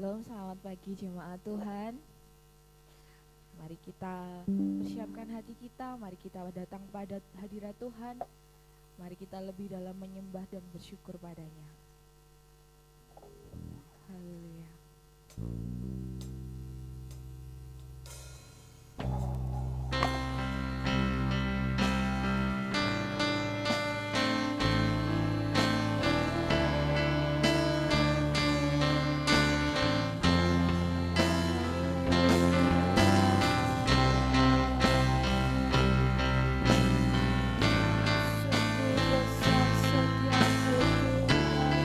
Shalom, selamat pagi jemaat Tuhan. Mari kita persiapkan hati kita, mari kita datang pada hadirat Tuhan. Mari kita lebih dalam menyembah dan bersyukur padanya. Haleluya. Sungguh besar setiamu Tuhan.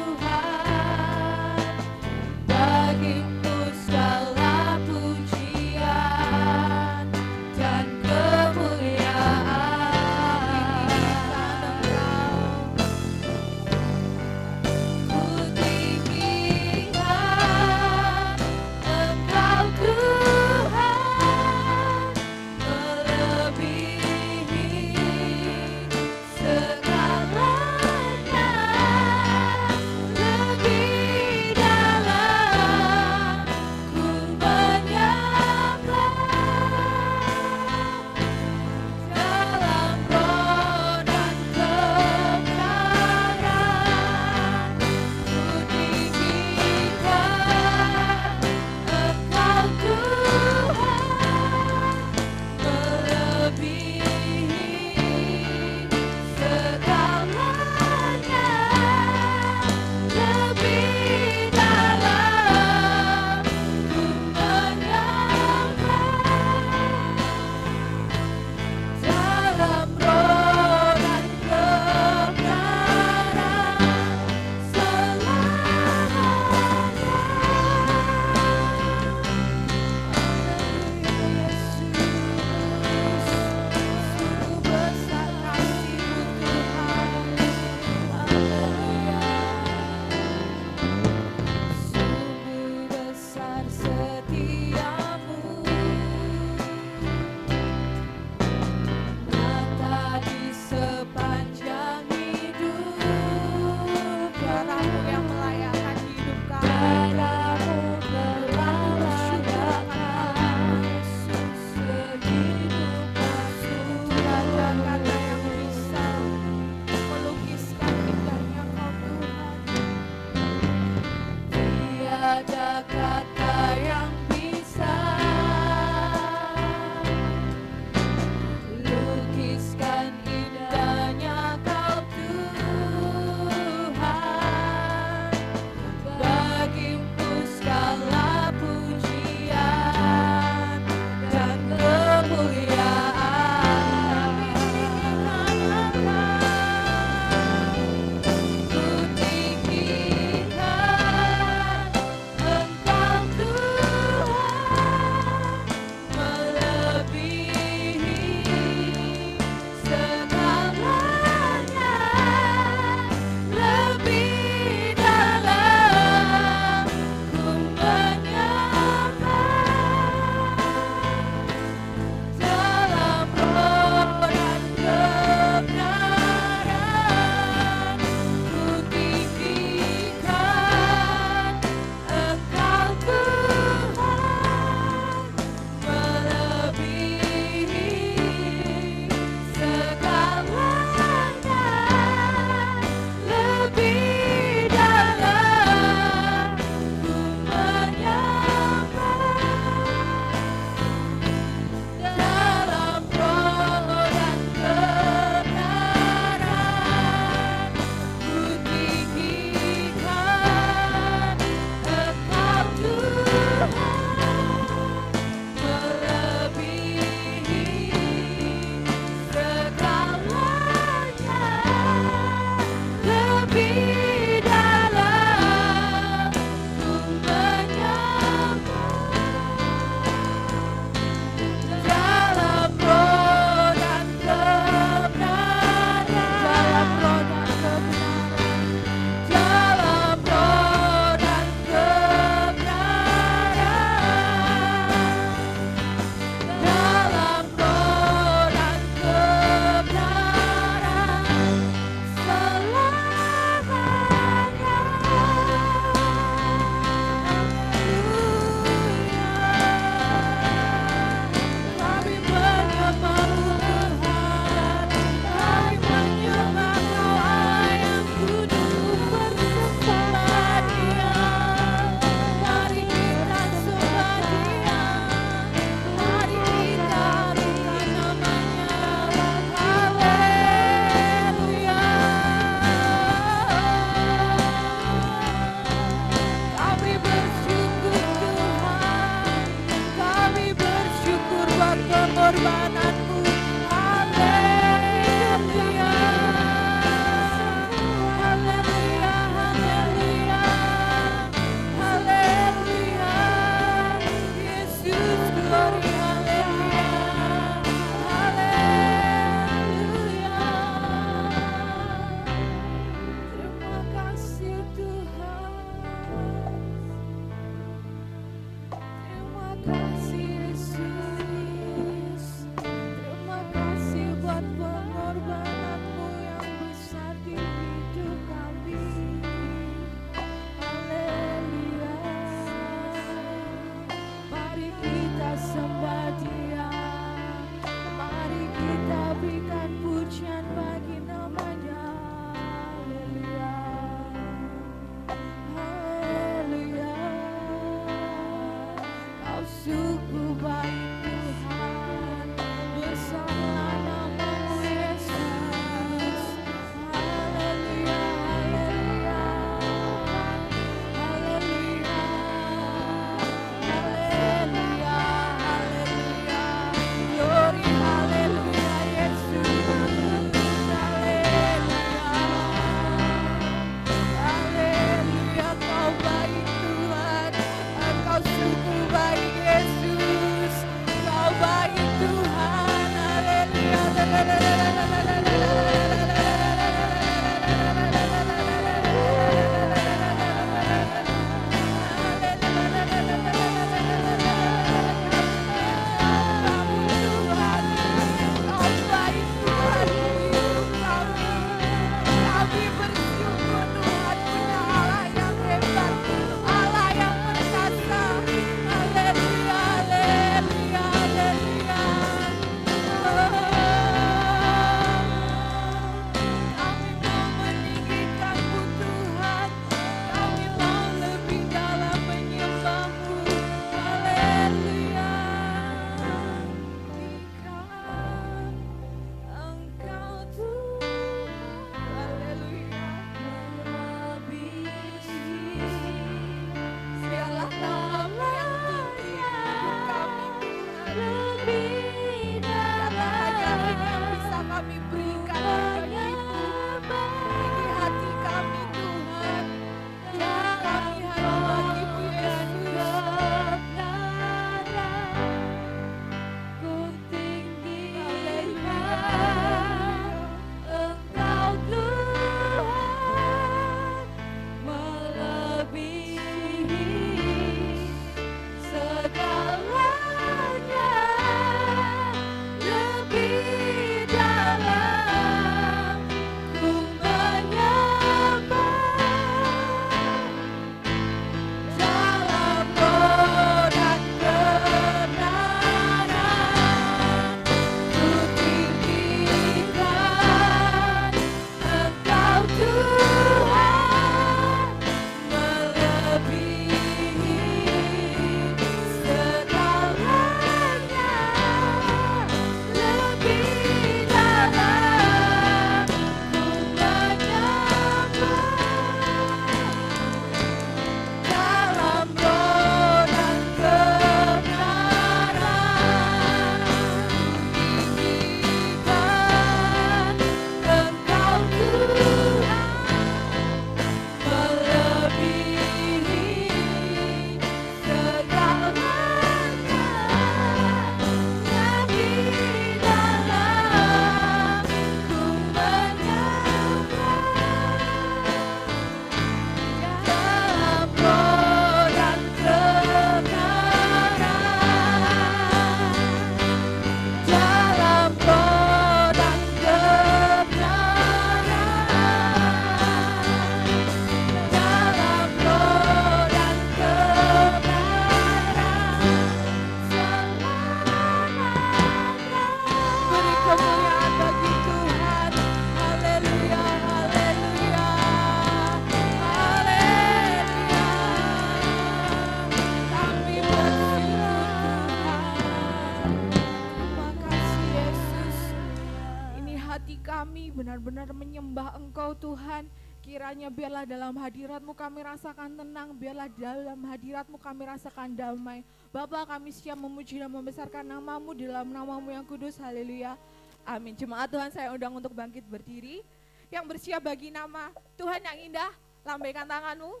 benar-benar menyembah Engkau Tuhan. Kiranya biarlah dalam hadirat-Mu kami rasakan tenang, biarlah dalam hadirat-Mu kami rasakan damai. Bapa, kami siap memuji dan membesarkan nama-Mu di dalam nama-Mu yang kudus, haleluya. Amin. Jemaat Tuhan, saya undang untuk bangkit berdiri. Yang bersiap bagi nama Tuhan yang indah, lambaikan tanganmu.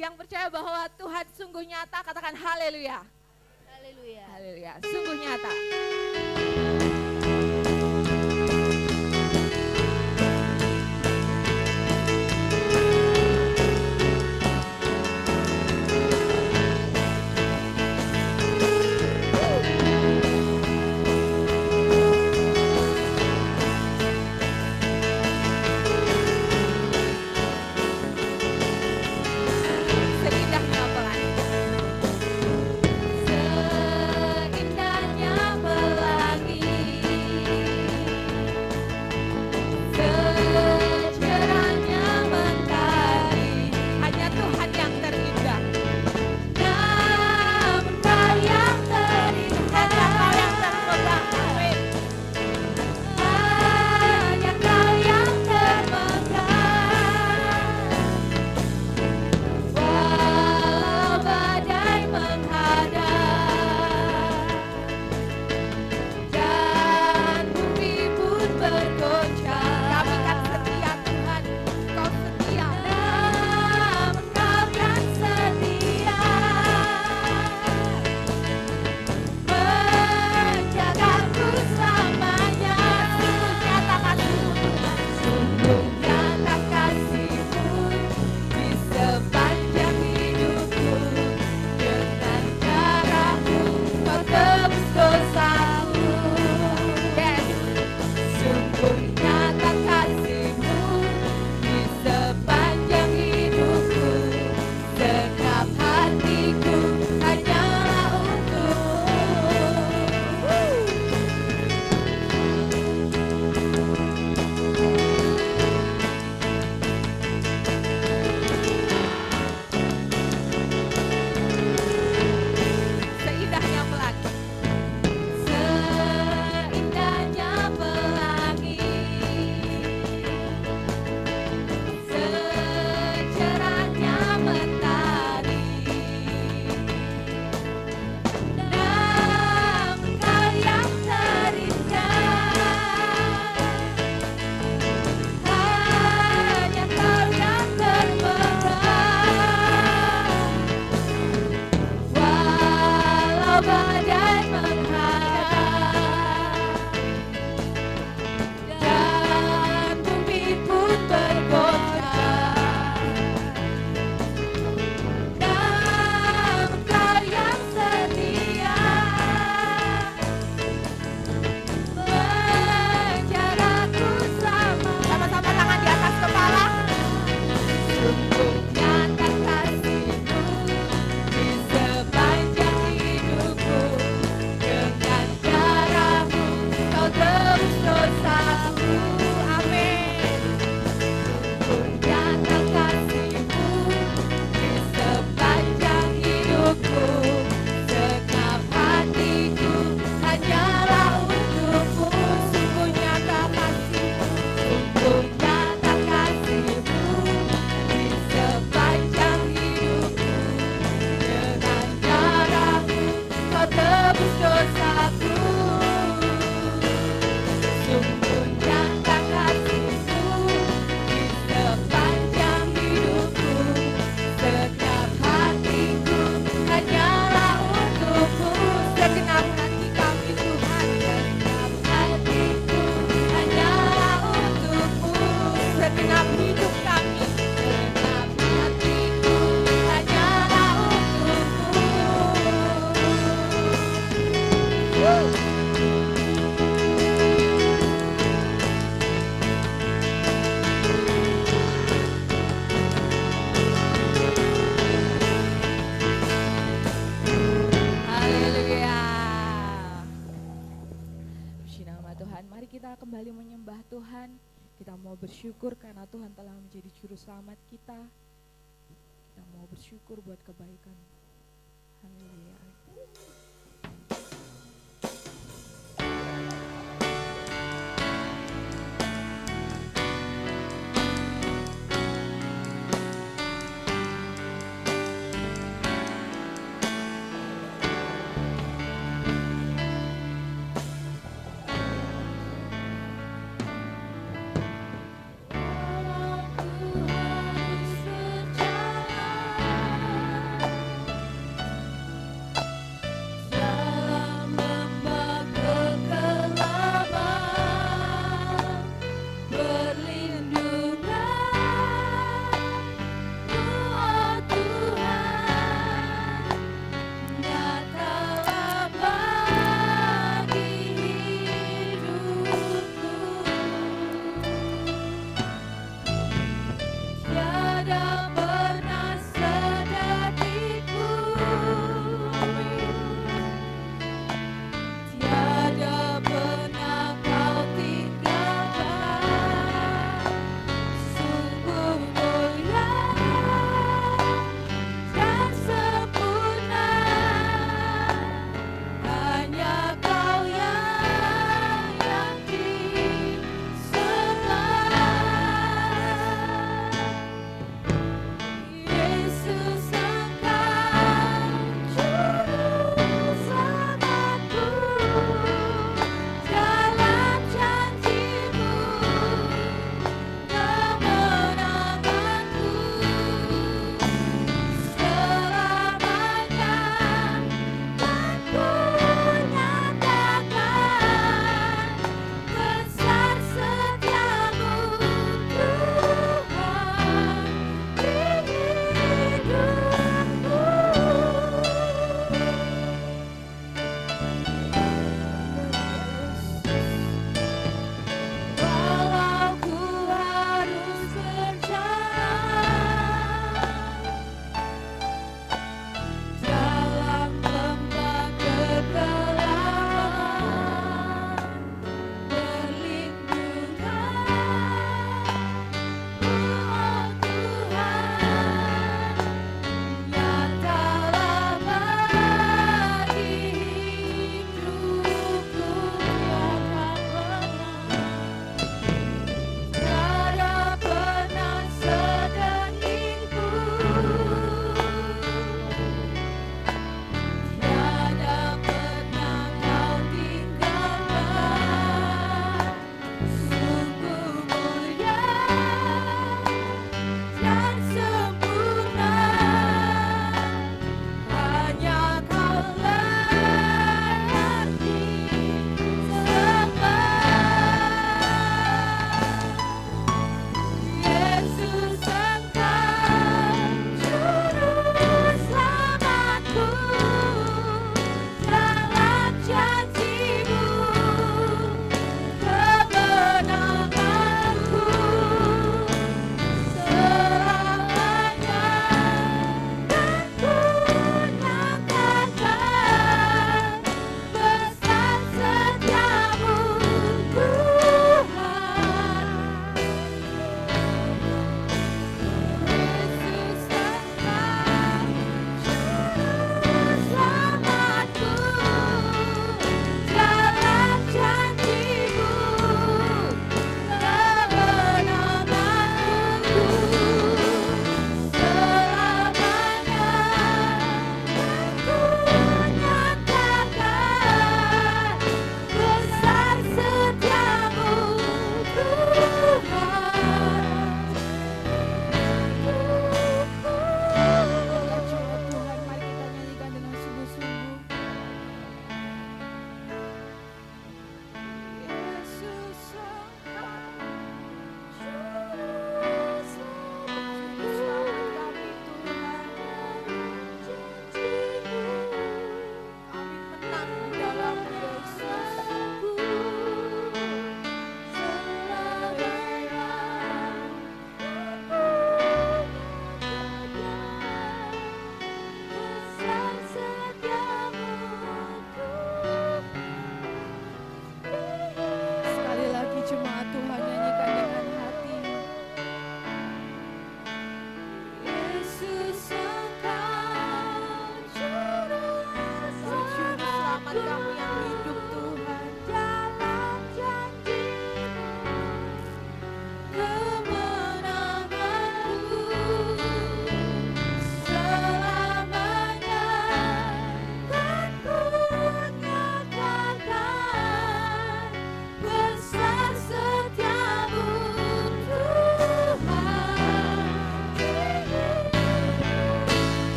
Yang percaya bahwa Tuhan sungguh nyata, katakan haleluya. Haleluya. Haleluya, sungguh nyata. Bersyukur karena Tuhan telah menjadi juru selamat kita. Kita mau bersyukur buat kebaikan. Haleluya.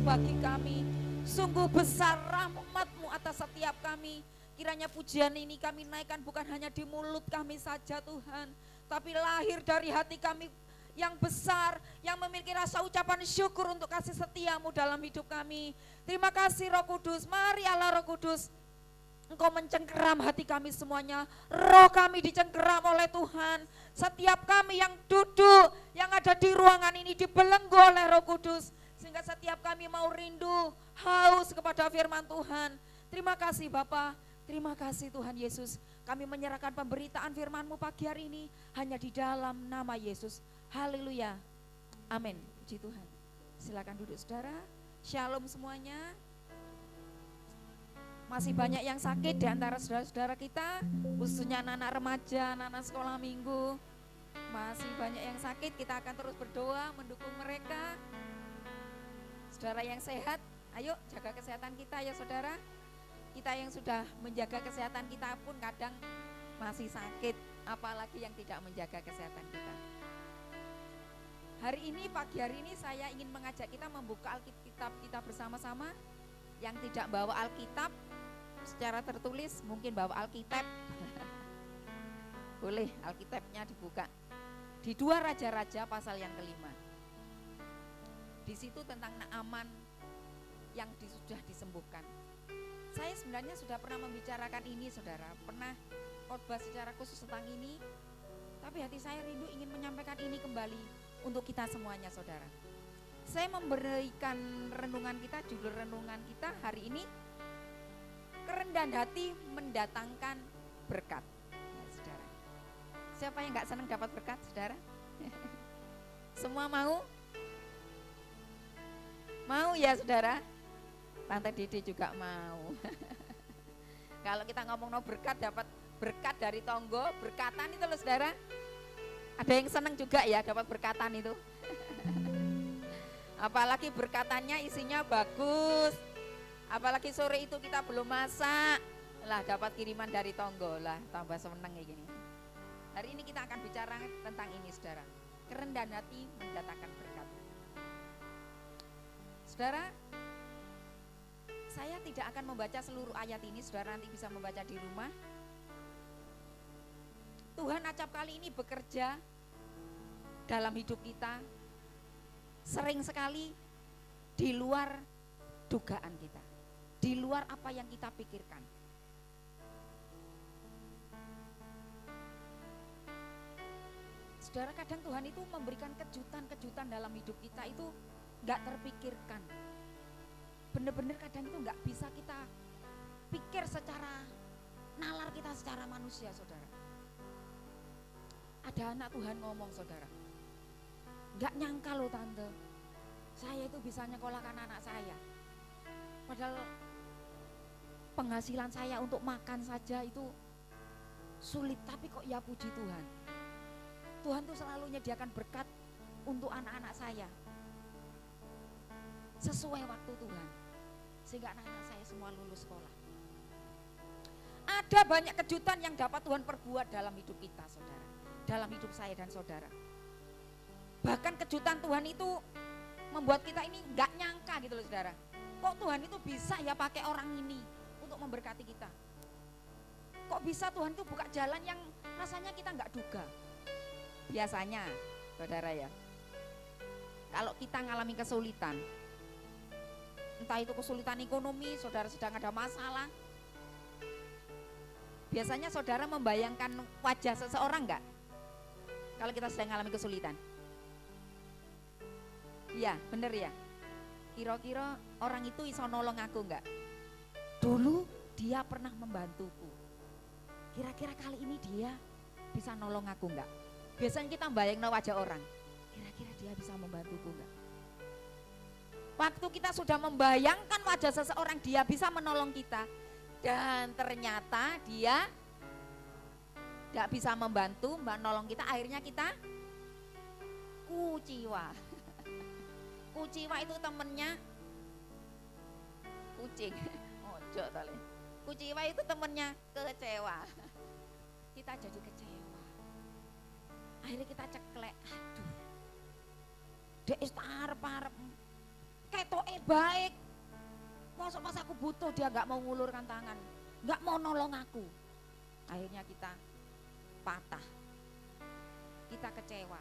bagi kami. Sungguh besar rahmat-Mu atas setiap kami. Kiranya pujian ini kami naikkan bukan hanya di mulut kami saja Tuhan, tapi lahir dari hati kami yang besar, yang memiliki rasa ucapan syukur untuk kasih setia-Mu dalam hidup kami. Terima kasih Roh Kudus, mari Allah Roh Kudus, Engkau mencengkeram hati kami semuanya. Roh kami dicengkeram oleh Tuhan. Setiap kami yang duduk, yang ada di ruangan ini dibelenggu oleh Roh Kudus. Sehingga setiap kami mau rindu, haus kepada firman Tuhan. Terima kasih Bapa, terima kasih Tuhan Yesus. Kami menyerahkan pemberitaan firman-Mu pagi hari ini hanya di dalam nama Yesus. Haleluya. Amin. Puji Tuhan. Silakan duduk saudara. Shalom semuanya. Masih banyak yang sakit di antara saudara-saudara kita, khususnya anak-anak remaja, anak-anak sekolah minggu. Masih banyak yang sakit, kita akan terus berdoa mendukung mereka. Saudara yang sehat, ayo jaga kesehatan kita ya saudara. Kita yang sudah menjaga kesehatan kita pun kadang masih sakit, apalagi yang tidak menjaga kesehatan kita. Hari ini, pagi hari ini saya ingin mengajak kita membuka Alkitab kita bersama-sama. Yang tidak bawa Alkitab secara tertulis mungkin bawa Alkitab. Boleh Alkitabnya dibuka di 2 Raja-Raja pasal yang kelima. Di situ tentang Naaman yang sudah disembuhkan. Saya sebenarnya sudah pernah membicarakan ini saudara, pernah khotbah secara khusus tentang ini, tapi hati saya rindu ingin menyampaikan ini kembali untuk kita semuanya saudara. Saya memberikan renungan kita, judul renungan kita hari ini, kerendahan hati mendatangkan berkat. Ya, saudara. Siapa yang gak senang dapat berkat, saudara? Semua mau? Mau ya, saudara? Tante Dede juga mau. Kalau kita ngomong no berkat, dapat berkat dari tonggo, berkatan itu loh, saudara. Ada yang senang juga ya dapat berkatan itu. Apalagi berkatannya isinya bagus. Apalagi sore itu kita belum masak, lah dapat kiriman dari tonggo, lah tambah seneng kayak gini. Hari ini kita akan bicara tentang ini saudara, kerendahan hati mendatangkan berkat. Saudara, saya tidak akan membaca seluruh ayat ini, saudara nanti bisa membaca di rumah. Tuhan acap kali ini bekerja dalam hidup kita sering sekali di luar dugaan kita, di luar apa yang kita pikirkan. Saudara, kadang Tuhan itu memberikan kejutan-kejutan dalam hidup kita itu gak terpikirkan. Bener-bener kadang itu gak bisa kita pikir secara nalar kita secara manusia saudara. Ada anak Tuhan ngomong saudara, gak nyangka loh tante, saya itu bisa nyekolahkan anak saya. Padahal penghasilan saya untuk makan saja itu sulit, tapi kok ya puji Tuhan. Tuhan tuh selalu menyediakan berkat untuk anak-anak saya. Sesuai waktu Tuhan. Sehingga anak-anak saya semua lulus sekolah. Ada banyak kejutan yang dapat Tuhan perbuat dalam hidup kita saudara. Dalam hidup saya dan saudara. Bahkan kejutan Tuhan itu membuat kita ini gak nyangka gitu loh saudara. Kok Tuhan itu bisa ya pakai orang ini untuk memberkati kita. Kok bisa Tuhan itu buka jalan yang rasanya kita gak duga. Biasanya saudara ya, kalau kita ngalami kesulitan, entah itu kesulitan ekonomi, saudara sedang ada masalah, biasanya saudara membayangkan wajah seseorang enggak? Kalau kita sedang mengalami kesulitan. Iya, bener ya. Kira-kira orang itu iso nolong aku enggak? Dulu dia pernah membantuku. Kira-kira kali ini dia bisa nolong aku enggak? Biasanya kita membayangkan wajah orang. Kira-kira dia bisa membantuku enggak? Waktu kita sudah membayangkan wajah seseorang, dia bisa menolong kita. Dan ternyata dia gak bisa membantu, menolong kita, akhirnya kita kuciwa. Kuciwa itu temennya kucing. Ojo tali. Kuciwa itu temennya kecewa. Kita jadi kecewa. Akhirnya kita ceklek, aduh. Dek arep-arep. ketoke baik. Masa pas aku butuh dia nggak mau ngulurkan tangan, nggak mau nolong aku. Akhirnya kita patah, kita kecewa.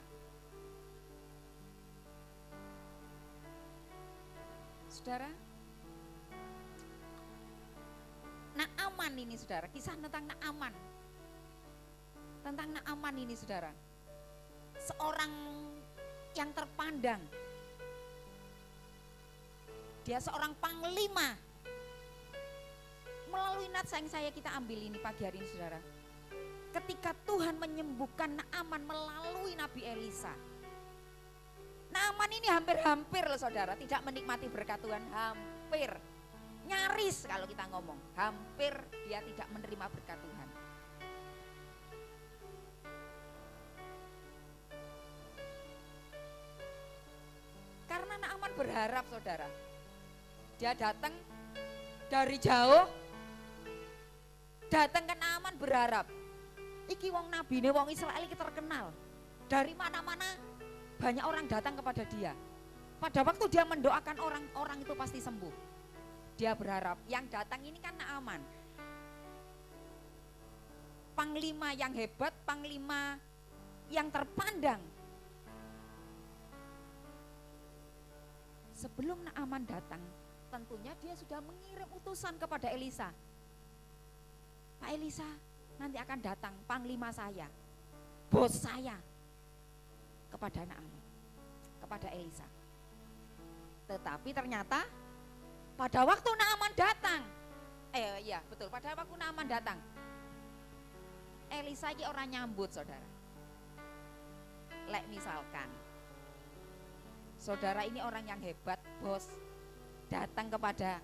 Saudara, Naaman ini saudara, kisah tentang Naaman. Tentang Naaman ini saudara, seorang yang terpandang. Dia seorang panglima. Melalui nats yang saya kita ambil ini pagi hari ini saudara. Ketika Tuhan menyembuhkan Naaman melalui Nabi Elisa. Naaman ini hampir-hampir loh saudara, tidak menikmati berkat Tuhan, hampir. Nyaris kalau kita ngomong, hampir dia tidak menerima berkat Tuhan. Karena Naaman berharap saudara, dia datang dari jauh, datang ke Naaman berharap. Iki wong nabi ini, wong Israel iki terkenal. Dari mana-mana banyak orang datang kepada dia. Pada waktu dia mendoakan orang itu pasti sembuh. Dia berharap yang datang ini kan Naaman. Panglima yang hebat, panglima yang terpandang. Sebelum Naaman datang, tentunya dia sudah mengirim utusan kepada Elisa. Pak Elisa, nanti akan datang panglima saya, bos saya, kepada Naaman, kepada Elisa. Tetapi ternyata pada waktu Naaman datang, iya betul, pada waktu Naaman datang, Elisa ini orang nyambut saudara. Lek misalkan, saudara ini orang yang hebat, bos, datang kepada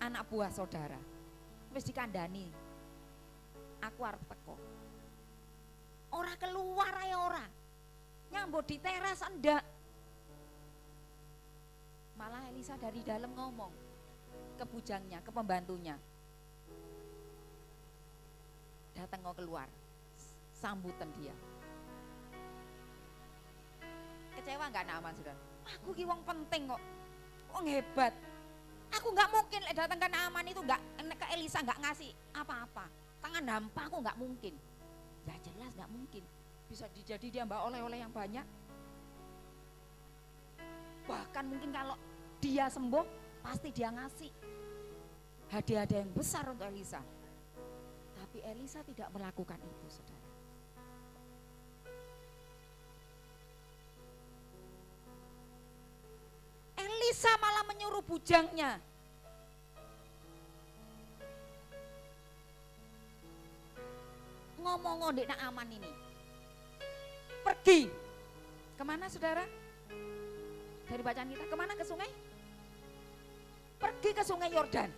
anak buah saudara, wis dikandani, aku arep teko. Ora keluar ae ora. Nyambut di teras ndak. Malah Elisa dari dalam ngomong ke bujangnya, ke pembantunya. Datang mau keluar, sambutan dia. Kecewa enggak Naaman saudara? Aku ki wong penting kok, wong hebat. Aku nggak mungkin datang ke Naaman itu nggak ke Elisa nggak ngasih apa-apa. Tangan hampa aku nggak mungkin. Ya jelas nggak mungkin. Bisa jadi dia mbak oleh-oleh yang banyak. Bahkan mungkin kalau dia sembuh pasti dia ngasih hadiah-hadiah yang besar untuk Elisa. Tapi Elisa tidak melakukan itu saudara. Elisa malah menyuruh bujangnya, ngomong ndek Naaman ini, pergi. Kemana saudara? Dari bacaan kita, kemana? Ke sungai? Pergi ke sungai Yordan.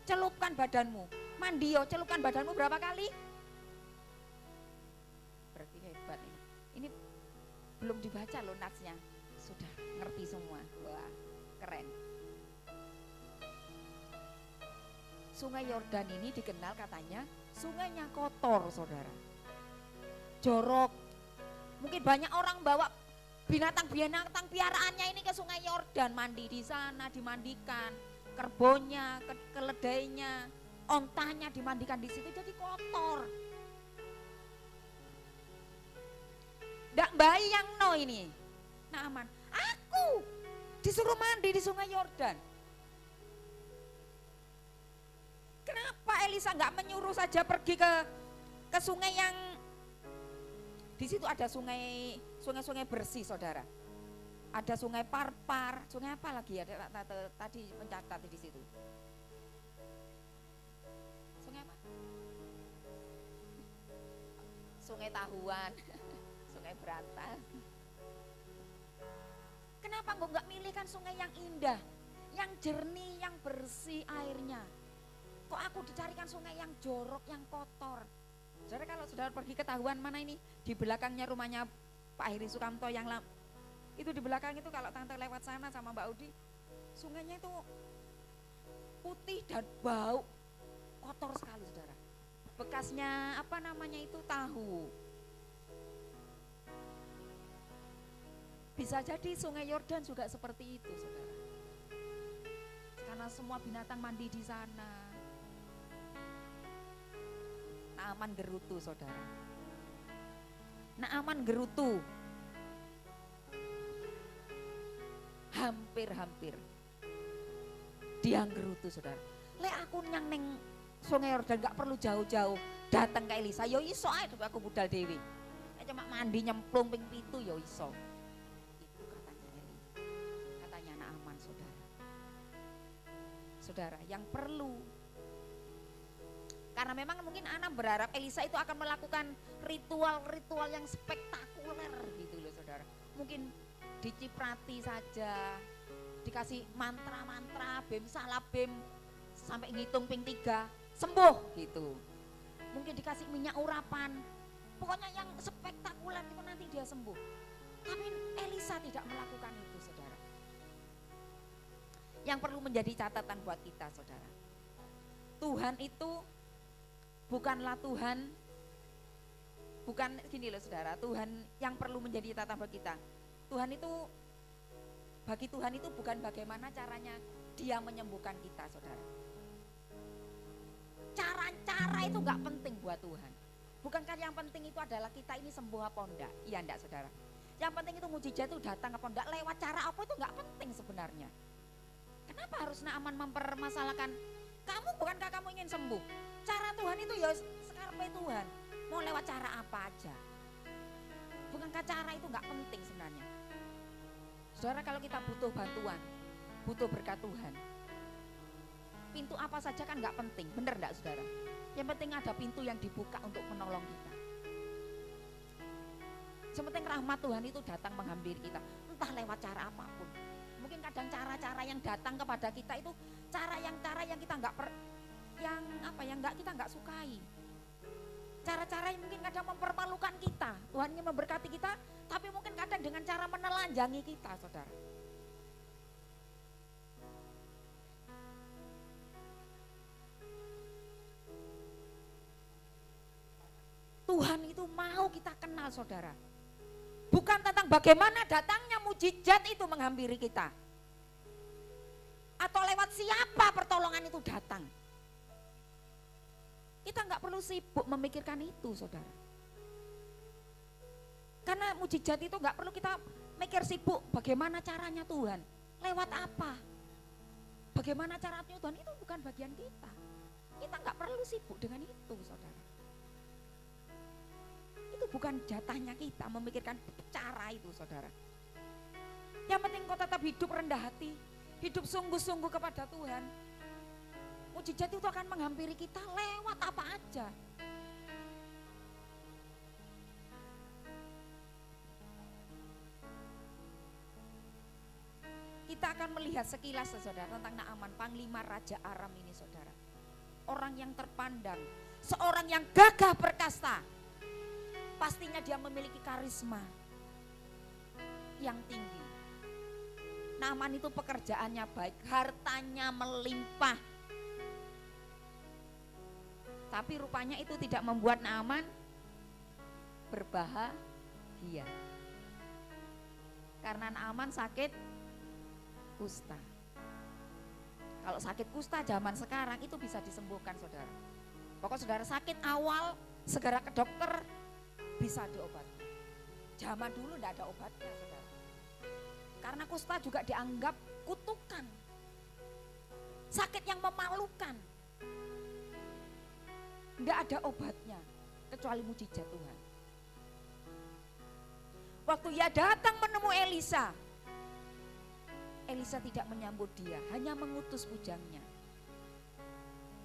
Celupkan badanmu, mandi yo, celupkan badanmu berapa kali? Berarti hebat ini. Ini belum dibaca loh natsnya. Sudah ngerti semua. Wah, keren. Sungai Yordan ini dikenal katanya sungainya kotor, saudara. Jorok. Mungkin banyak orang bawa binatang-binatang piaraannya ini ke sungai Yordan, mandi di sana, dimandikan. Kerbaunya, keledainya, ontahnya dimandikan di situ, jadi kotor. Ndak bayang no ini. Naaman, aku disuruh mandi di sungai Yordan. Kenapa Elisa nggak menyuruh saja pergi ke sungai yang di situ ada sungai-sungai bersih saudara. Ada sungai Parpar, sungai apa lagi ya? Tadi mencatat di situ. Sungai apa? Sungai Tahuan, sungai Berantas. Kenapa kok nggak milihkan sungai yang indah, yang jernih, yang bersih airnya? Kok aku dicarikan sungai yang jorok, yang kotor? Saudara kalau saudara pergi ke Tahuan mana ini? Di belakangnya rumahnya Pak Heri Sukamto yang itu di belakang itu kalau tante lewat sana sama Mbak Udi, sungainya itu putih dan bau, kotor sekali saudara. Bekasnya apa namanya itu tahu. Bisa jadi sungai Yordan juga seperti itu, saudara. Karena semua binatang mandi di sana. Naaman gerutu, saudara. Naaman gerutu. Hampir-hampir. Dia gerutu, saudara. Lek aku nyang neng sungai Yordan gak perlu jauh-jauh. Datang ke Elisa, yo iso ae aku budal dewi. Cuma mandi nyemplung ping pitu yo iso. Itu katanya Eli. Katanya Naaman, saudara. Saudara, yang perlu. Karena memang mungkin Ana berharap Elisa itu akan melakukan ritual-ritual yang spektakuler gitu loh, saudara. Mungkin diciprati saja, dikasih mantra-mantra, bem salah bem, sampai ngitung ping 3, sembuh gitu. Mungkin dikasih minyak urapan, pokoknya yang spektakuler itu nanti dia sembuh. Tapi Elisa tidak melakukan itu, saudara. Yang perlu menjadi catatan buat kita, saudara. Tuhan itu bukanlah Tuhan, bukan gini loh, saudara. Tuhan yang perlu menjadi catatan buat kita. Tuhan itu, bagi Tuhan itu bukan bagaimana caranya dia menyembuhkan kita, saudara. Cara-cara itu gak penting buat Tuhan. Bukankah yang penting itu adalah kita ini sembuh apa enggak? Iya enggak, saudara? Yang penting itu mujizat itu datang apa enggak, lewat cara apa itu gak penting sebenarnya. Kenapa harus Naaman mempermasalahkan, kamu bukankah kamu ingin sembuh? Cara Tuhan itu ya sekarpe Tuhan, mau lewat cara apa aja. Bukankah cara itu gak penting sebenarnya? Saudara, kalau kita butuh bantuan, butuh berkat Tuhan, pintu apa saja kan gak penting, bener enggak, saudara? Yang penting ada pintu yang dibuka untuk menolong kita. Yang penting rahmat Tuhan itu datang menghampiri kita, entah lewat cara apapun. Mungkin kadang cara-cara yang datang kepada kita itu cara yang kita kita nggak sukai. Cara-cara yang mungkin kadang mempermalukan kita. Tuhan ingin memberkati kita, tapi mungkin kadang dengan cara menelanjangi kita, saudara. Tuhan itu mau kita kenal, saudara. Bukan tentang bagaimana datangnya mujizat itu menghampiri kita, atau lewat siapa pertolongan itu datang. Kita nggak perlu sibuk memikirkan itu, saudara. Karena mujizat itu nggak perlu kita mikir sibuk bagaimana caranya Tuhan, lewat apa, bagaimana caranya Tuhan, itu bukan bagian kita. Kita nggak perlu sibuk dengan itu, saudara. Itu bukan jatahnya kita memikirkan cara itu, saudara. Yang penting kau tetap hidup rendah hati, hidup sungguh-sungguh kepada Tuhan. Mujizat itu akan menghampiri kita lewat apa aja. Kita akan melihat sekilas, saudara, tentang Naaman, panglima Raja Aram ini, saudara. Orang yang terpandang, seorang yang gagah perkasa. Pastinya dia memiliki karisma yang tinggi. Naaman itu pekerjaannya baik, hartanya melimpah. Tapi rupanya itu tidak membuat Naaman berbahagia. Karena Naaman sakit kusta. Kalau sakit kusta zaman sekarang itu bisa disembuhkan, saudara. Pokok saudara sakit awal, segera ke dokter, bisa diobati. Zaman dulu tidak ada obatnya, saudara. Karena kusta juga dianggap kutukan, sakit yang memalukan. Tidak ada obatnya kecuali mujizat Tuhan. Waktu ia datang menemui Elisa, Elisa tidak menyambut dia, hanya mengutus bujangnya.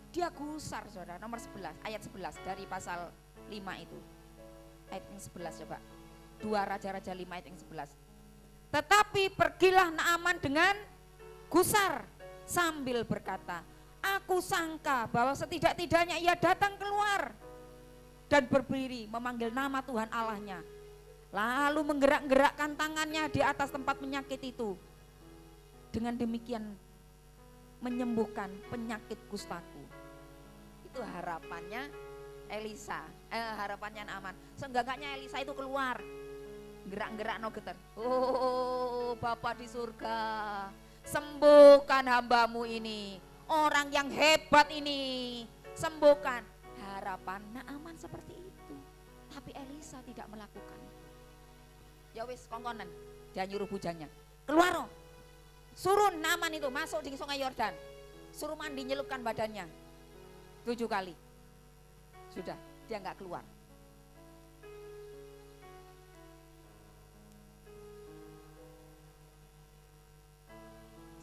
Dia gusar, saudara, nomor 11, ayat 11 dari pasal 5 itu. Ayat yang 11 coba. 2 Raja-Raja 5 ayat yang 11. Tetapi pergilah Naaman dengan gusar sambil berkata, aku sangka bahwa setidak-tidaknya ia datang keluar dan berdiri memanggil nama Tuhan Allahnya. Lalu menggerak-gerakkan tangannya di atas tempat penyakit itu. Dengan demikian menyembuhkan penyakit kustaku. Itu harapannya Elisa, harapannya Naaman. Seenggaknya Elisa itu keluar. Gerak-gerak no getar. Oh Bapa di surga, sembuhkan hambamu ini, orang yang hebat ini, sembuhkan. Harapan Naaman seperti itu, tapi Elisa tidak melakukan. Ya wis kongkonan, dia nyuruh bujangnya, keluar, suruh Naaman itu masuk di sungai Yordan, suruh mandi, nyelupkan badannya 7 kali. Sudah, dia nggak keluar.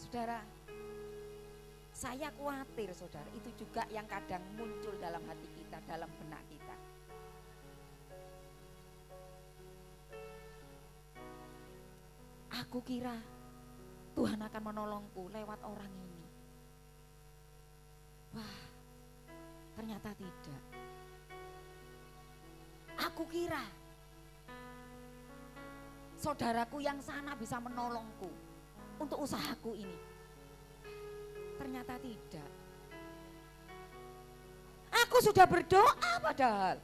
Saudara, saya khawatir saudara, itu juga yang kadang muncul dalam hati kita, dalam benak kita. Aku kira Tuhan akan menolongku lewat orang ini. Wah, ternyata tidak. Aku kira saudaraku yang sana bisa menolongku untuk usahaku ini. Ternyata tidak. Aku sudah berdoa padahal.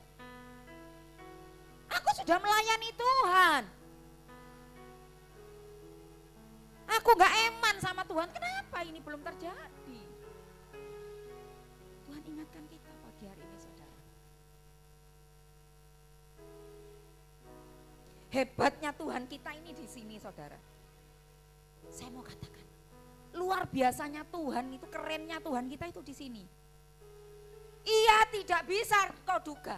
Aku sudah melayani Tuhan. Aku gak eman sama Tuhan. Kenapa ini belum terjadi? Tuhan ingatkan kita pagi hari ini saudara. Hebatnya Tuhan kita ini di sini saudara. Saya mau katakan, luar biasanya Tuhan itu, kerennya Tuhan kita itu di sini. Ia tidak bisa kau duga.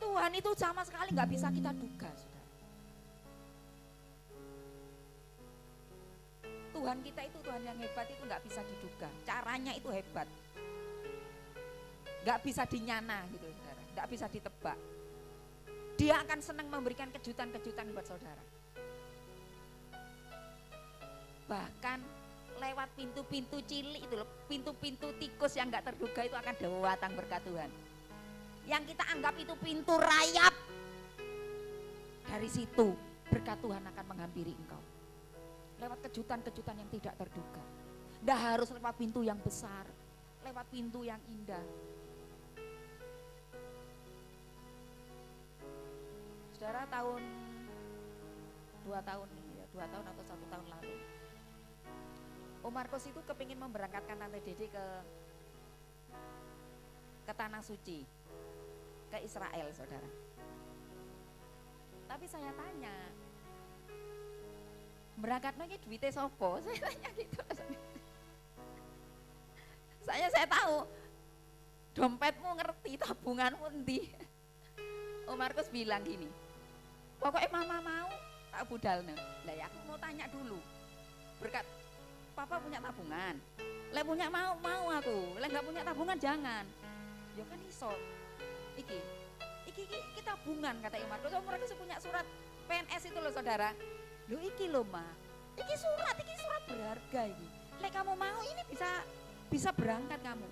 Tuhan itu sama sekali nggak bisa kita duga, saudara. Tuhan kita itu Tuhan yang hebat itu nggak bisa diduga. Caranya itu hebat, nggak bisa dinyana gitu, saudara. Nggak bisa ditebak. Dia akan senang memberikan kejutan-kejutan buat saudara. Bahkan lewat pintu-pintu cilik itu loh, pintu-pintu tikus yang gak terduga itu akan datang berkat Tuhan. Yang kita anggap itu pintu rayap, dari situ berkat Tuhan akan menghampiri engkau. Lewat kejutan-kejutan yang tidak terduga. Nggak harus lewat pintu yang besar, lewat pintu yang indah. Saudara, tahun 2 tahun atau 1 tahun lalu, Om Markus itu kepingin memberangkatkan Tante Dede ke Tanah Suci, ke Israel saudara. Tapi saya tanya, berangkatnya ini duitnya sopo? Saya tanya gitu. Saya tahu, dompetmu ngerti, tabunganmu endi. Om Markus bilang gini, pokoknya mama mau tak budalnya. Lah ya aku mau tanya dulu, berkat Papa punya tabungan, le punya mau aku, le nggak punya tabungan jangan. Ya kan iso, iki tabungan kata Om Markus. Om Markus punya surat PNS itu loh saudara. Lo iki loh ma, iki surat berharga ini. Le kamu mau ini bisa berangkat kamu.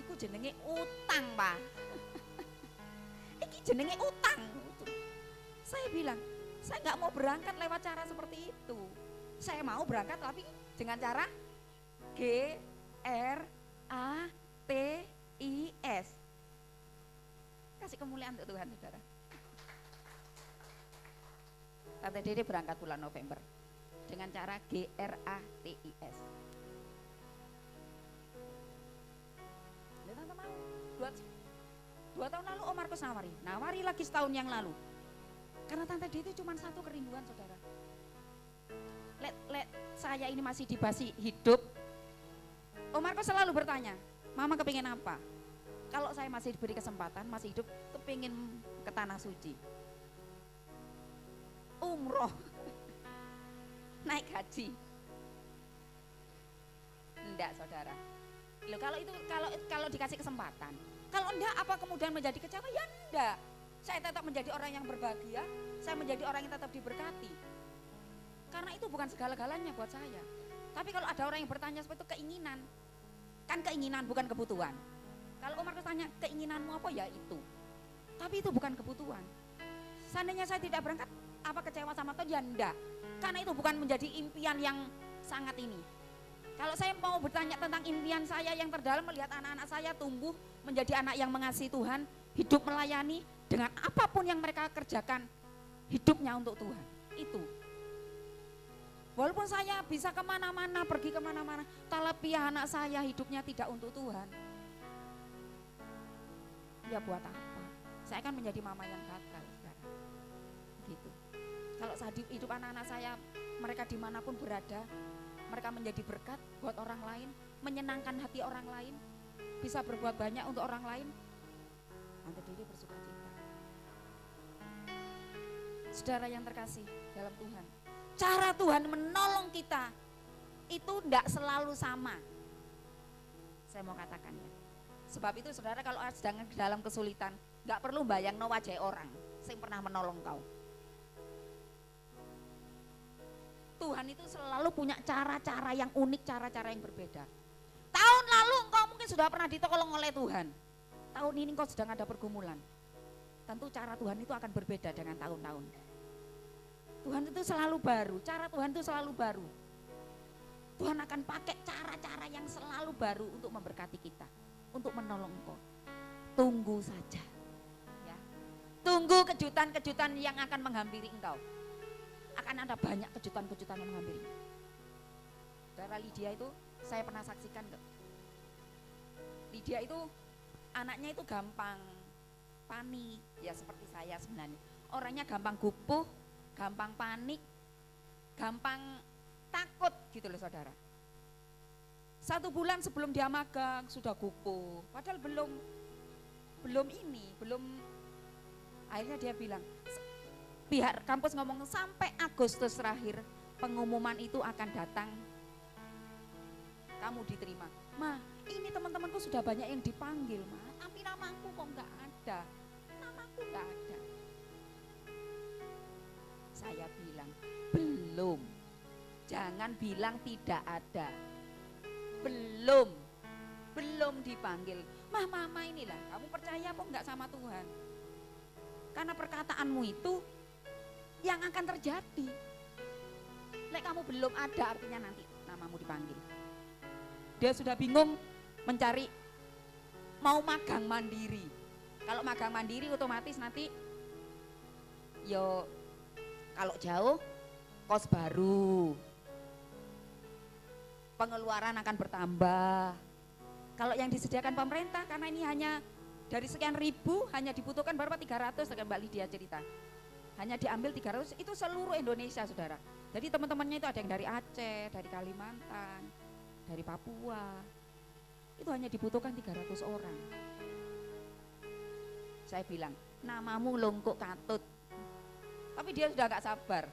Iku jenenge utang pak. Iki jenenge utang. Saya bilang, saya nggak mau berangkat lewat cara seperti itu. Saya mau berangkat tapi dengan cara GRATIS. Kasih kemuliaan untuk Tuhan saudara. Tante Dede berangkat bulan November dengan cara GRATIS. Tante mau 2 tahun lalu Om Markus nawari lagi setahun yang lalu. Karena Tante Dede itu cuma satu kerinduan saudara. Let saya ini masih dibasi hidup. Om Markus selalu bertanya, Mama kepingin apa? Kalau saya masih diberi kesempatan, masih hidup, kepingin ke Tanah Suci, umroh, naik haji. Enggak saudara. Loh, kalau dikasih kesempatan, kalau enggak apa kemudian menjadi kecewa? Ya enggak. Saya tetap menjadi orang yang berbahagia, saya menjadi orang yang tetap diberkati. Karena itu bukan segala-galanya buat saya. Tapi kalau ada orang yang bertanya seperti itu, keinginan. Kan keinginan bukan kebutuhan. Kalau Om Markus tanya keinginanmu apa, ya itu. Tapi itu bukan kebutuhan. Seandainya saya tidak berangkat, apa kecewa sama Tuhan? Ya enggak. Karena itu bukan menjadi impian yang sangat ini. Kalau saya mau bertanya tentang impian saya yang terdalam, melihat anak-anak saya tumbuh menjadi anak yang mengasihi Tuhan, hidup melayani dengan apapun yang mereka kerjakan, hidupnya untuk Tuhan. itu. Walaupun saya bisa kemana-mana, pergi kemana-mana, tapi anak saya hidupnya tidak untuk Tuhan, ya buat apa? Saya akan menjadi mama yang gagal, saudara. Gitu. Kalau hidup anak-anak saya, mereka dimanapun berada, mereka menjadi berkat buat orang lain, menyenangkan hati orang lain, bisa berbuat banyak untuk orang lain, nanti diri bersuka cita. Saudara yang terkasih dalam Tuhan, cara Tuhan menolong kita itu tidak selalu sama. Saya mau katakan ya. Sebab itu saudara kalau sedang dalam kesulitan, gak perlu bayang no wajah orang yang pernah menolong kau. Tuhan itu selalu punya cara-cara yang unik, cara-cara yang berbeda. Tahun lalu engkau mungkin sudah pernah ditolong oleh Tuhan. Tahun ini engkau sedang ada pergumulan. Tentu cara Tuhan itu akan berbeda dengan tahun-tahun. Tuhan itu selalu baru, cara Tuhan itu selalu baru. Tuhan akan pakai cara-cara yang selalu baru untuk memberkati kita, untuk menolong engkau. Tunggu saja. Ya. Tunggu kejutan-kejutan yang akan menghampiri engkau. Akan ada banyak kejutan-kejutan yang menghampiri. Saudara Lydia itu saya pernah saksikan. Lydia itu anaknya itu gampang panik, ya seperti saya sebenarnya. Orangnya gampang gupuh, gampang panik, gampang takut gitu loh saudara. 1 bulan sebelum dia magang sudah gupuh, padahal belum akhirnya dia bilang, pihak kampus ngomong sampai Agustus terakhir pengumuman itu akan datang, kamu diterima. Ma, ini teman-temanku sudah banyak yang dipanggil, Ma, tapi namaku kok nggak ada, namaku nggak ada. Saya bilang, belum, jangan bilang tidak ada, belum dipanggil. Mama inilah, kamu percaya apa enggak sama Tuhan? Karena perkataanmu itu yang akan terjadi. Lek kamu belum ada artinya nanti namamu dipanggil. Dia sudah bingung mencari mau magang mandiri. Kalau magang mandiri otomatis nanti yo kalau jauh kos baru, pengeluaran akan bertambah. Kalau yang disediakan pemerintah karena ini hanya dari sekian ribu hanya dibutuhkan berapa 300, dengan Mbak Lydia cerita. Hanya diambil 300, itu seluruh Indonesia saudara. Jadi teman-temannya itu ada yang dari Aceh, dari Kalimantan, dari Papua. Itu hanya dibutuhkan 300 orang. Saya bilang, namamu Longkok Katut. Tapi dia sudah gak sabar.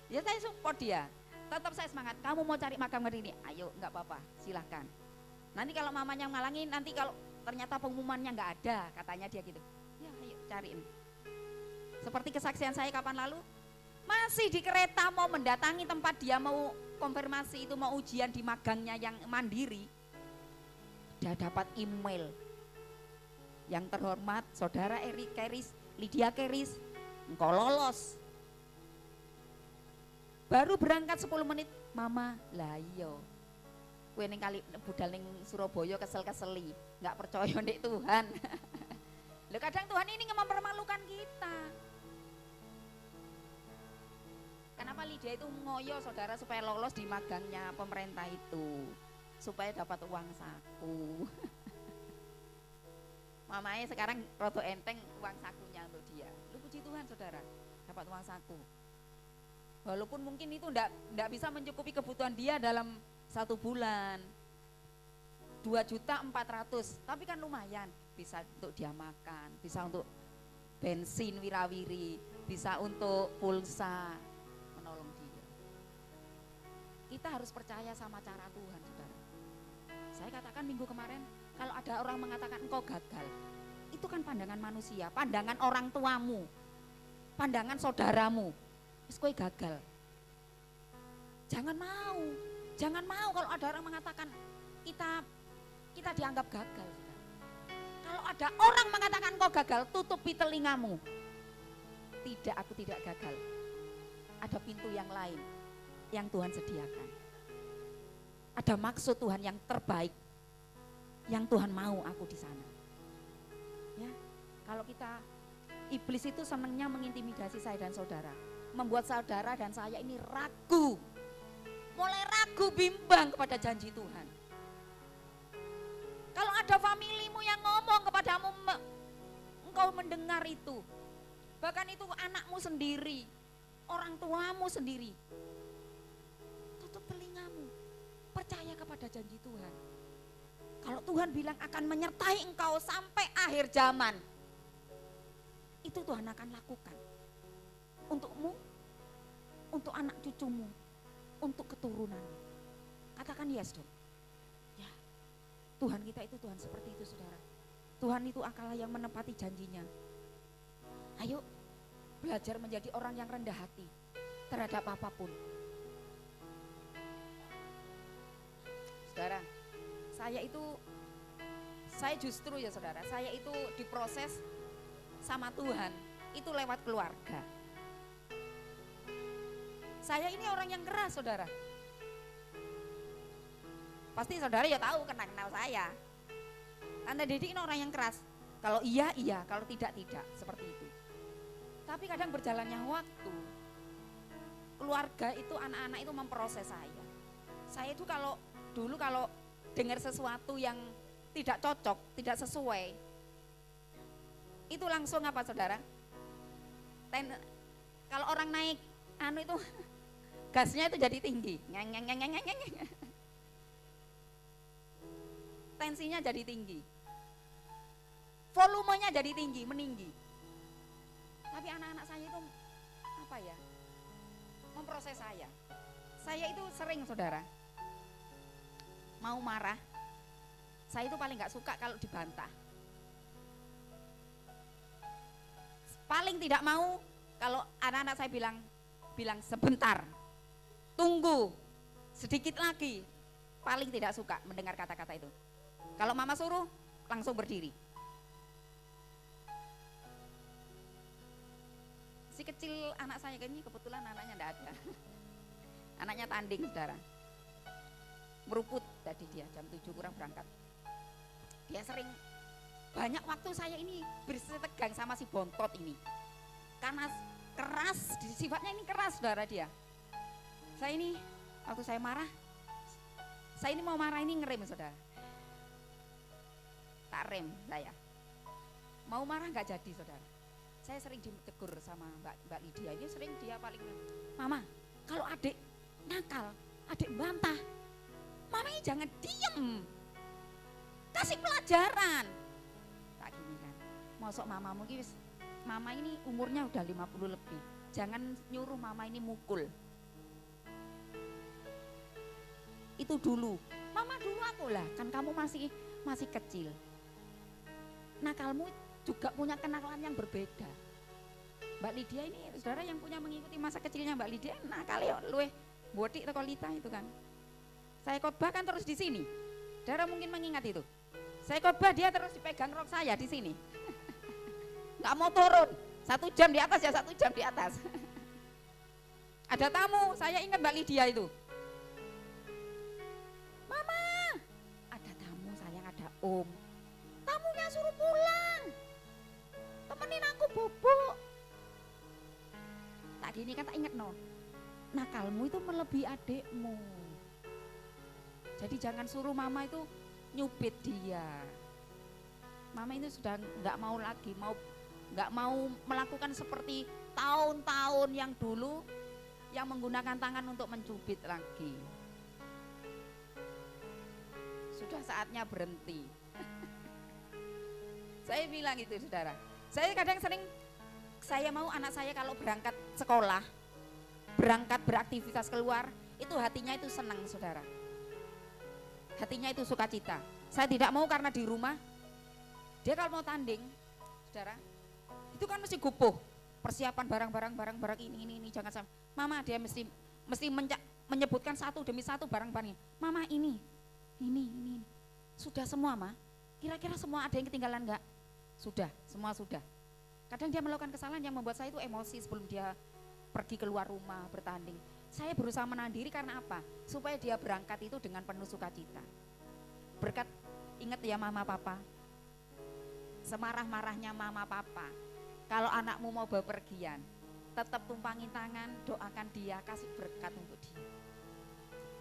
Ya saya support dia. Tetap saya semangat, kamu mau cari magang ini, ayo gak apa-apa, silahkan. Nanti kalau mamanya ngalangin, nanti kalau ternyata pengumumannya gak ada, katanya dia gitu. Ya ayo cariin. Seperti kesaksian saya kapan lalu, masih di kereta mau mendatangi tempat dia mau konfirmasi itu mau ujian di magangnya yang mandiri, dia dapat email. Yang terhormat saudara Lydia Keris, engkau lolos. Baru berangkat 10 menit, mama lah iyo. Kue ning kali budal ning Surabaya kesel-keseli, nggak percaya ndek Tuhan. Loh kadang Tuhan ini mempermalukan kita. Kenapa Lydia itu ngoyo saudara supaya lolos di magangnya pemerintah itu, supaya dapat uang saku. Mamanya sekarang roto enteng uang sakunya untuk dia. Lu puji Tuhan saudara, dapat uang saku. Walaupun mungkin itu enggak bisa mencukupi kebutuhan dia dalam 1 bulan. 2.400.000, tapi kan lumayan, bisa untuk dia makan, bisa untuk bensin wirawiri, bisa untuk pulsa, menolong dia. Kita harus percaya sama cara Tuhan, saudara. Saya katakan minggu kemarin, kalau ada orang mengatakan engkau gagal, itu kan pandangan manusia, pandangan orang tuamu, pandangan saudaramu, terus kowe gagal. Jangan mau kalau ada orang mengatakan kita dianggap gagal. Kalau ada orang mengatakan kau gagal, tutupi telingamu. Tidak, aku tidak gagal. Ada pintu yang lain yang Tuhan sediakan. Ada maksud Tuhan yang terbaik, yang Tuhan mau aku di sana. Ya, kalau iblis itu senangnya mengintimidasi saya dan saudara. membuat saudara dan saya ini ragu. Mulai ragu, bimbang kepada janji Tuhan. Kalau ada familimu yang ngomong kepadamu, engkau mendengar itu. Bahkan itu anakmu sendiri, orang tuamu sendiri. Tutup telingamu, percaya kepada janji Tuhan. Kalau Tuhan bilang akan menyertai engkau sampai akhir zaman, itu Tuhan akan lakukan. Untukmu, untuk anak cucumu, untuk keturunanmu. Katakan yes dong. Ya, Tuhan kita itu Tuhan seperti itu saudara. Tuhan itu Allah yang menepati janjinya. Ayo belajar menjadi orang yang rendah hati terhadap apapun. Saudara, saya justru ya saudara, saya itu diproses sama Tuhan itu lewat keluarga. Saya ini orang yang keras saudara. Pasti saudara ya tahu kenal saya. Tante Dedi ini orang yang keras. Kalau iya, iya, kalau tidak, tidak. Seperti itu. Tapi kadang berjalannya waktu, keluarga itu, anak-anak itu memproses saya. Saya itu kalau dengar sesuatu yang tidak cocok, tidak sesuai, itu langsung apa saudara? Kalau orang naik itu gasnya itu jadi tinggi, tensinya jadi tinggi, volumenya jadi tinggi, meninggi. Tapi anak-anak saya itu apa ya? Memproses saya. Saya itu sering saudara mau marah. Saya itu paling nggak suka kalau dibantah. Paling tidak mau kalau anak-anak saya bilang sebentar, tunggu, sedikit lagi. Paling tidak suka mendengar kata-kata itu. Kalau mama suruh, langsung berdiri. Si kecil anak saya ini kebetulan anaknya enggak ada. Anaknya tanding saudara. Meruput tadi dia jam 7 kurang berangkat. Dia sering, banyak waktu saya ini bersitegang sama si bontot ini. Karena keras, sifatnya ini keras saudara dia. Saya ini, waktu saya marah, saya ini mau marah ini ngerem saudara. Tak rem saya. Mau marah gak jadi saudara. Saya sering ditegur sama Mbak Lydia, ini sering dia paling, Mama kalau adik nakal, adik bantah, Mama ini jangan diem, kasih pelajaran. Tak gini kan, mosok mamamu guys, Mama ini umurnya udah 50 lebih, jangan nyuruh Mama ini mukul. Itu dulu, Mama dulu aku lah, kan kamu masih kecil. Nakalmu juga punya kenakalan yang berbeda. Mbak Lydia ini saudara yang punya mengikuti masa kecilnya Mbak Lydia, nakal ya luweh bodik teko Lita itu kan. Saya khotbah kan terus di sini. Saudara mungkin mengingat itu. Saya khotbah dia terus dipegang rok saya di sini. Nggak mau turun. 1 jam di atas ya 1 jam di atas. Ada tamu, saya ingat Mbak Lydia itu. Mama, ada tamu sayang, ada Om. Tamunya suruh pulang. Temenin aku bubuk. Tak gini kan tak inget no. Nakalmu itu melebihi adikmu. Jadi jangan suruh mama itu nyubit dia. Mama itu sudah nggak mau lagi, nggak mau melakukan seperti tahun-tahun yang dulu yang menggunakan tangan untuk mencubit lagi. Sudah saatnya berhenti. Saya bilang itu saudara. Saya kadang sering, saya mau anak saya kalau berangkat sekolah, berangkat beraktivitas keluar, itu hatinya itu senang saudara. Hatinya itu sukacita. Saya tidak mau karena di rumah, dia kalau mau tanding, saudara, itu kan mesti gupuh. Persiapan barang-barang ini, jangan sampai. Mama dia mesti menyebutkan satu demi satu barang-barangnya. Mama ini. Sudah semua Ma. Kira-kira semua ada yang ketinggalan enggak? Sudah, semua sudah. Kadang dia melakukan kesalahan yang membuat saya itu emosi sebelum dia pergi keluar rumah bertanding. Saya berusaha menahan diri karena apa? Supaya dia berangkat itu dengan penuh sukacita. Berkat, ingat ya mama papa, semarah-marahnya mama papa, kalau anakmu mau bepergian, tetap tumpangin tangan, doakan dia, kasih berkat untuk dia.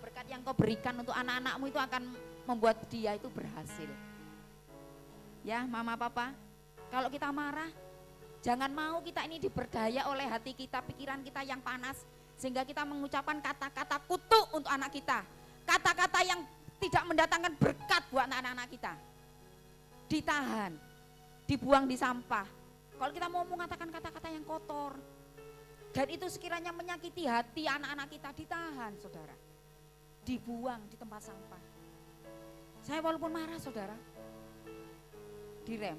Berkat yang kau berikan untuk anak-anakmu itu akan membuat dia itu berhasil. Ya mama papa, kalau kita marah, jangan mau kita ini diberdaya oleh hati kita, pikiran kita yang panas, sehingga kita mengucapkan kata-kata kutuk untuk anak kita. Kata-kata yang tidak mendatangkan berkat buat anak-anak kita. Ditahan, dibuang di sampah. Kalau kita mau mengatakan kata-kata yang kotor, dan itu sekiranya menyakiti hati anak-anak kita, ditahan saudara. Dibuang di tempat sampah. Saya walaupun marah saudara, direm,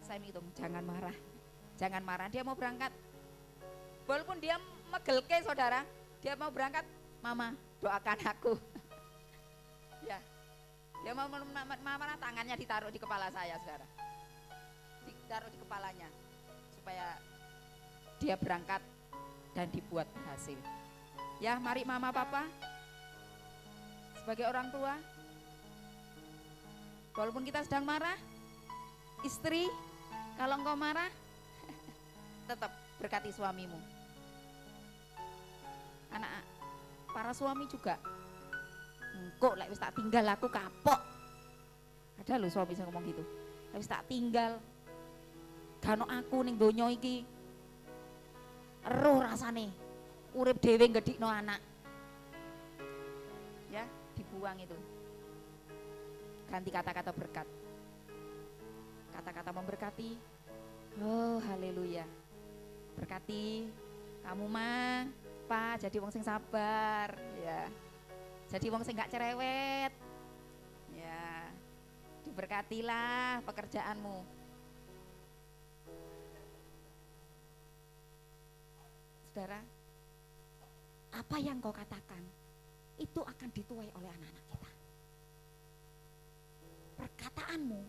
saya hitung, jangan marah, jangan marah. Dia mau berangkat, walaupun dia megelke saudara, dia mau berangkat, mama doakan aku. Ya, dia mau marah, tangannya ditaruh di kepala saya saudara, ditaruh di kepalanya supaya dia berangkat dan dibuat berhasil. Ya, mari mama papa sebagai orang tua, walaupun kita sedang marah, istri, kalau engkau marah, tetap berkati suamimu. Anak, para suami juga, engkau lek wis tak tinggal aku kapok. Ada loh suami yang ngomong gitu. Lek wis tak tinggal, gano aku ning donya iki, eruh rasane, urip dhewe ngedikno anak. Ya, dibuang itu. Ganti kata-kata berkat. Kata-kata memberkati. Oh haleluya. Berkati kamu mah, Pak, jadi wong sing sabar, ya. Jadi wong sing gak cerewet. Ya. Diberkatilah pekerjaanmu. Saudara, apa yang kau katakan itu akan dituai oleh anak-anak kita. Perkataanmu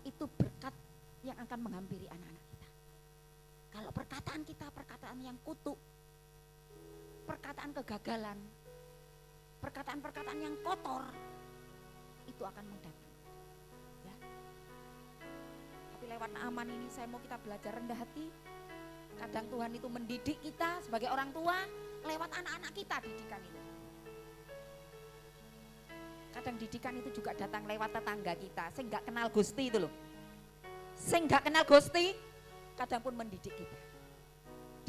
itu berkat yang akan menghampiri anak-anak kita. Kalau perkataan kita perkataan yang kutuk, perkataan kegagalan, perkataan-perkataan yang kotor, itu akan mendatang. Ya. Tapi lewat Naaman ini saya mau kita belajar rendah hati. Kadang Tuhan itu mendidik kita sebagai orang tua lewat anak-anak kita, didikan itu. Kadang didikan itu juga datang lewat tetangga kita, sing gak kenal Gusti itu loh. Sing gak kenal Gusti, kadang pun mendidik kita.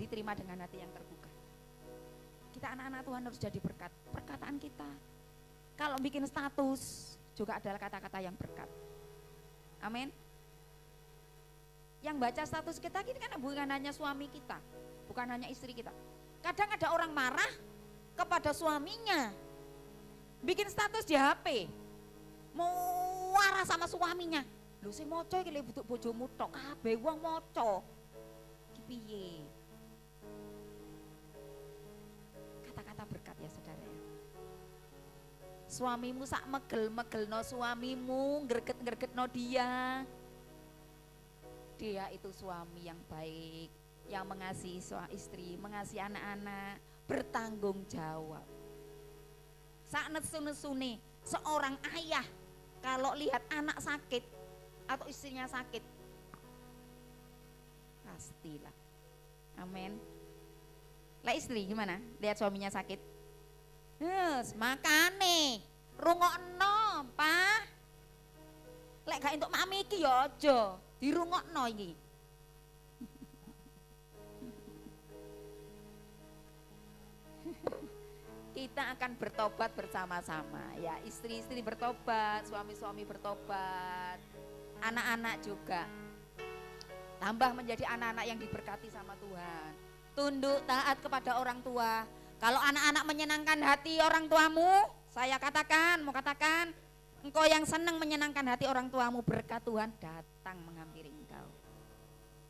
Diterima dengan hati yang terbuka. Kita anak-anak Tuhan harus jadi berkat. Perkataan kita, kalau bikin status juga adalah kata-kata yang berkat. Amin. Yang baca status kita ini kan bukan hanya suami kita, bukan hanya istri kita. Kadang ada orang marah kepada suaminya, bikin status di HP, mau marah sama suaminya. Lho sing maca iki lek butuh bojomu tok, kabeh wong maca. Ki piye? Kata-kata berkat ya saudara ya. Suamimu sak megel-megelno suamimu, greget-gregetno dia. Dia itu suami yang baik, yang mengasihi istri, mengasihi anak-anak, bertanggung jawab. Sak nesu-nesune seorang ayah kalau lihat anak sakit atau istrinya sakit, pastilah. Amin. Lah istri gimana? Lihat suaminya sakit? Yes, makane rungokno, Pak. Lek gak entuk mami iki ya aja dirungokno iki. Kita akan bertobat bersama-sama ya, istri-istri bertobat, suami-suami bertobat, anak-anak juga tambah menjadi anak-anak yang diberkati sama Tuhan. Tunduk taat kepada orang tua. Kalau anak-anak menyenangkan hati orang tuamu, saya katakan, mau katakan, engkau yang senang menyenangkan hati orang tuamu, berkat Tuhan datang menghampiri engkau.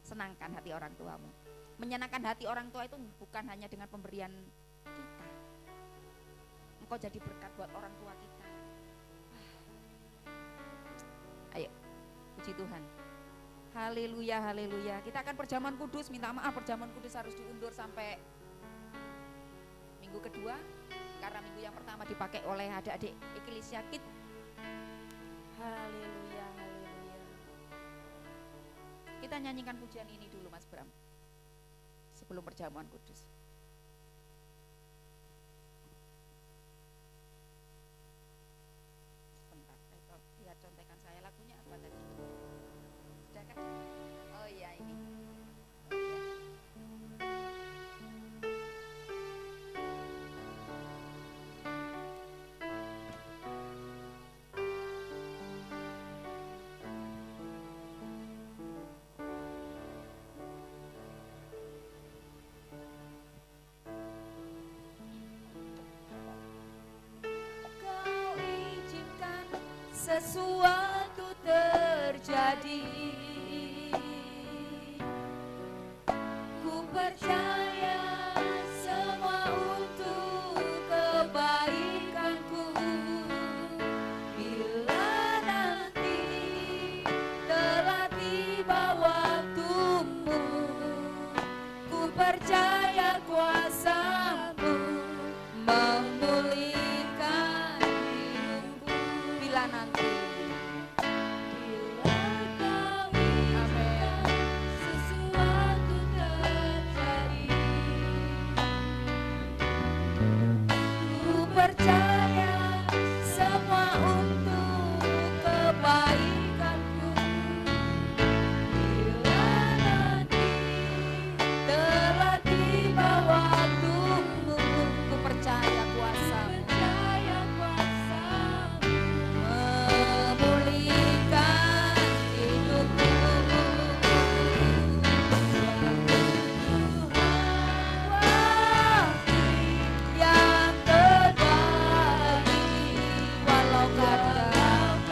Senangkan hati orang tuamu. Menyenangkan hati orang tua itu bukan hanya dengan pemberian kita. Engkau jadi berkat buat orang tua kita. Ayo, puji Tuhan. Haleluya, haleluya. Kita akan perjamuan kudus, minta maaf perjamuan kudus harus diundur sampai minggu kedua. Karena minggu yang pertama dipakai oleh adik-adik Eklesia Kid. Haleluya, haleluya. Kita nyanyikan pujian ini dulu Mas Bram. sebelum perjamuan kudus. Sebentar, lihat contekan saya lagunya apa tadi? Sudah kan? Oh iya ini. Sesuatu terjadi, ku percaya semua untuk kebaikanku. Bila nanti telah tiba waktumu, ku percaya kuasa-Mu memulihkan hidupku. Bila nanti sesuatu terjadi, ku percaya semua untuk kebaikanku. Bila nanti telah tiba waktumu, ku percaya kuasa-Mu memulihkan hidupku. Yang terbaik, walau kadang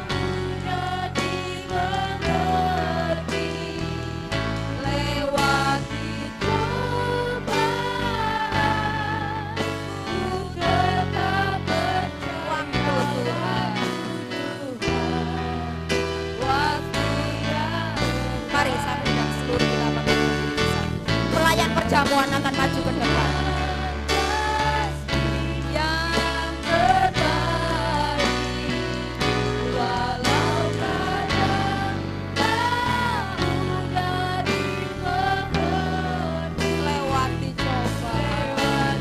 mudah dimengerti, lewati cobaan, ku tetap waktu Tuhan, waktu yang. Mari sambutkan seluruh kita pakai pelayan perjamuan akan maju ke depan. Yang terbaik, walau kadang tak mudah dimengerti, lewati cobaan,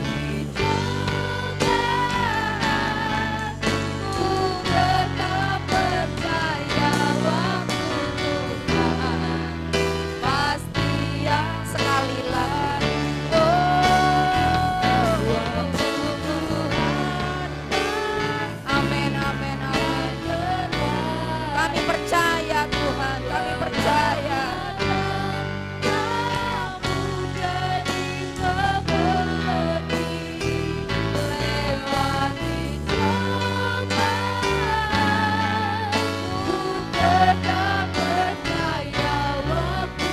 ku tetap percaya waktu Tuhan pasti yang. Sekali lagi, waktu Tuhan. Amin, amin, amin. Kami percaya Tuhan, kami percaya. Mudah dimengerti, lewati cobaan, ku tetap percaya waktu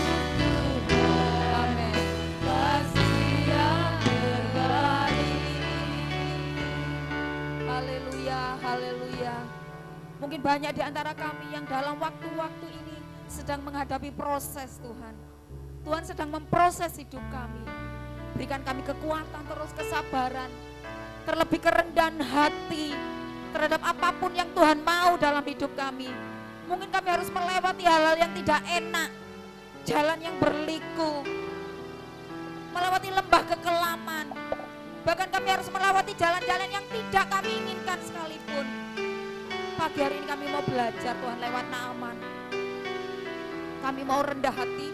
Tuhan. Amin. Pasti yang terbaik. Haleluya, haleluya. Mungkin banyak di antara kami yang dalam waktu-waktu ini sedang menghadapi proses Tuhan. Tuhan sedang memproses hidup kami. Berikan kami kekuatan, terus kesabaran, terlebih kerendahan hati terhadap apapun yang Tuhan mau dalam hidup kami. Mungkin kami harus melewati hal-hal yang tidak enak, jalan yang berliku, melewati lembah kekelaman. Bahkan kami harus melewati jalan-jalan yang tidak kami inginkan sekalipun. Pagi hari ini kami mau belajar Tuhan lewat Naaman. Kami mau rendah hati,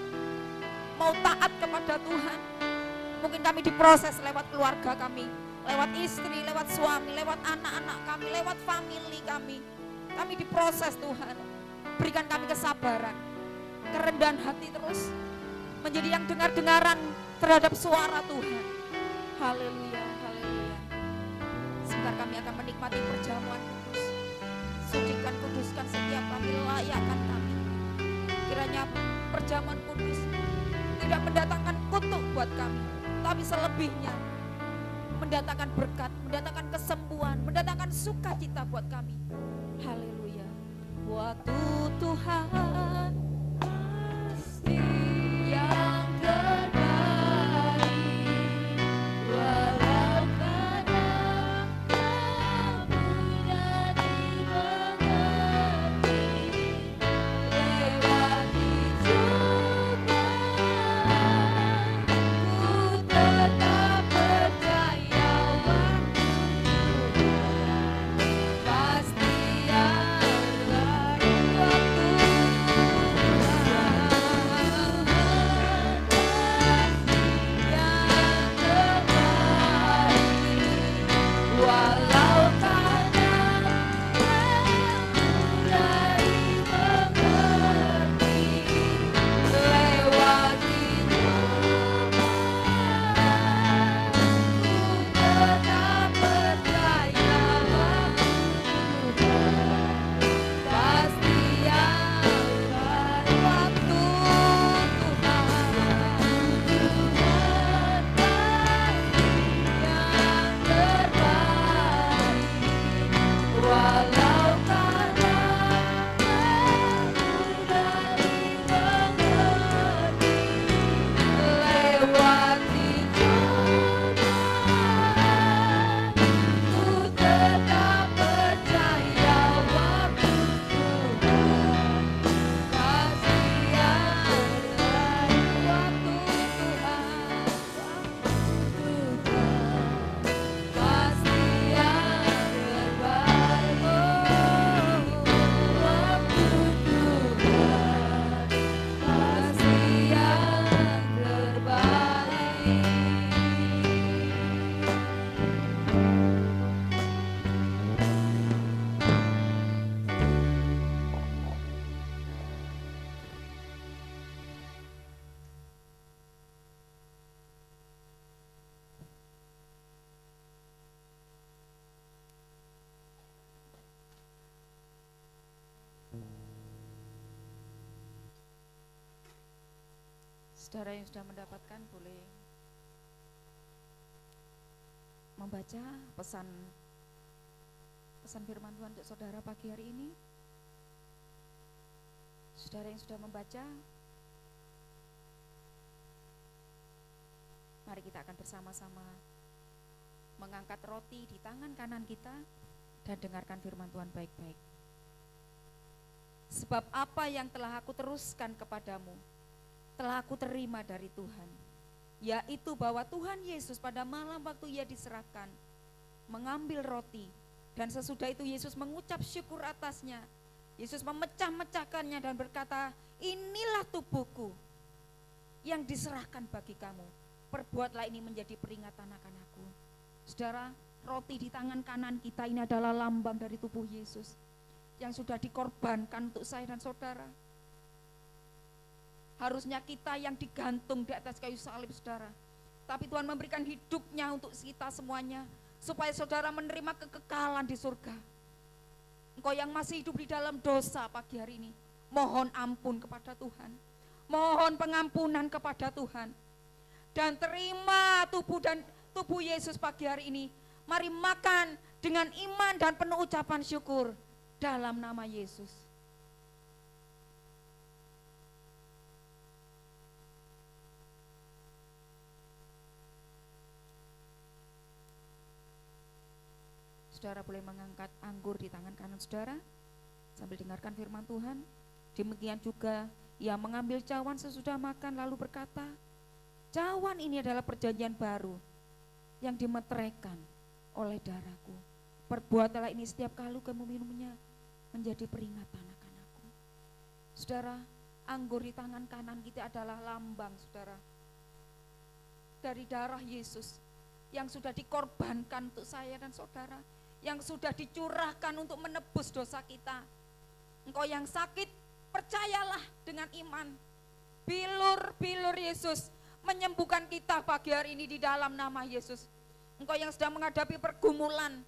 mau taat kepada Tuhan. Mungkin kami diproses lewat keluarga kami, lewat istri, lewat suami, lewat anak-anak kami, lewat family kami. Kami diproses Tuhan. Berikan kami kesabaran, kerendahan hati terus, menjadi yang dengar-dengaran terhadap suara Tuhan. Haleluya, haleluya. Sebentar kami akan menikmati perjamuan kudus. Sucikan, kuduskan setiap kami, layakkan kami. Kiranya perjamuan kudus tidak mendatangkan kutuk buat kami, tapi selebihnya mendatangkan berkat, mendatangkan kesembuhan, mendatangkan sukacita buat kami. Haleluya. Waktu Tuhan pasti yang terbaik, walau kadang tak mudah dimengerti, lewati cobaan, Saudara yang sudah mendapatkan boleh membaca pesan firman Tuhan untuk saudara pagi hari ini. Saudara yang sudah membaca, mari kita akan bersama-sama mengangkat roti di tangan kanan kita dan dengarkan firman Tuhan baik-baik. Sebab apa yang telah aku teruskan kepadamu, telah aku terima dari Tuhan, yaitu bahwa Tuhan Yesus pada malam waktu ia diserahkan, mengambil roti, dan sesudah itu Yesus mengucap syukur atasnya. Yesus memecah-mecahkannya dan berkata, inilah tubuhku yang diserahkan bagi kamu. Perbuatlah ini menjadi peringatan akan aku. Saudara, roti di tangan kanan kita ini adalah lambang dari tubuh Yesus yang sudah dikorbankan untuk saya dan saudara. Harusnya kita yang digantung di atas kayu salib, saudara. Tapi Tuhan memberikan hidupnya untuk kita semuanya, supaya saudara menerima kekekalan di surga. Engkau yang masih hidup di dalam dosa pagi hari ini, mohon ampun kepada Tuhan. Mohon pengampunan kepada Tuhan. Dan terima tubuh Yesus pagi hari ini. Mari makan dengan iman dan penuh ucapan syukur dalam nama Yesus. Saudara boleh mengangkat anggur di tangan kanan saudara sambil dengarkan firman Tuhan. Demikian juga ia mengambil cawan sesudah makan lalu berkata, cawan ini adalah perjanjian baru yang dimeteraikan oleh darahku. Perbuatlah ini setiap kali kamu minumnya menjadi peringatan akan aku. Saudara, anggur di tangan kanan kita adalah lambang, saudara, dari darah Yesus yang sudah dikorbankan untuk saya dan saudara, yang sudah dicurahkan untuk menebus dosa kita. Engkau yang sakit, percayalah dengan iman. Bilur-bilur Yesus menyembuhkan kita pagi hari ini di dalam nama Yesus. Engkau yang sedang menghadapi pergumulan,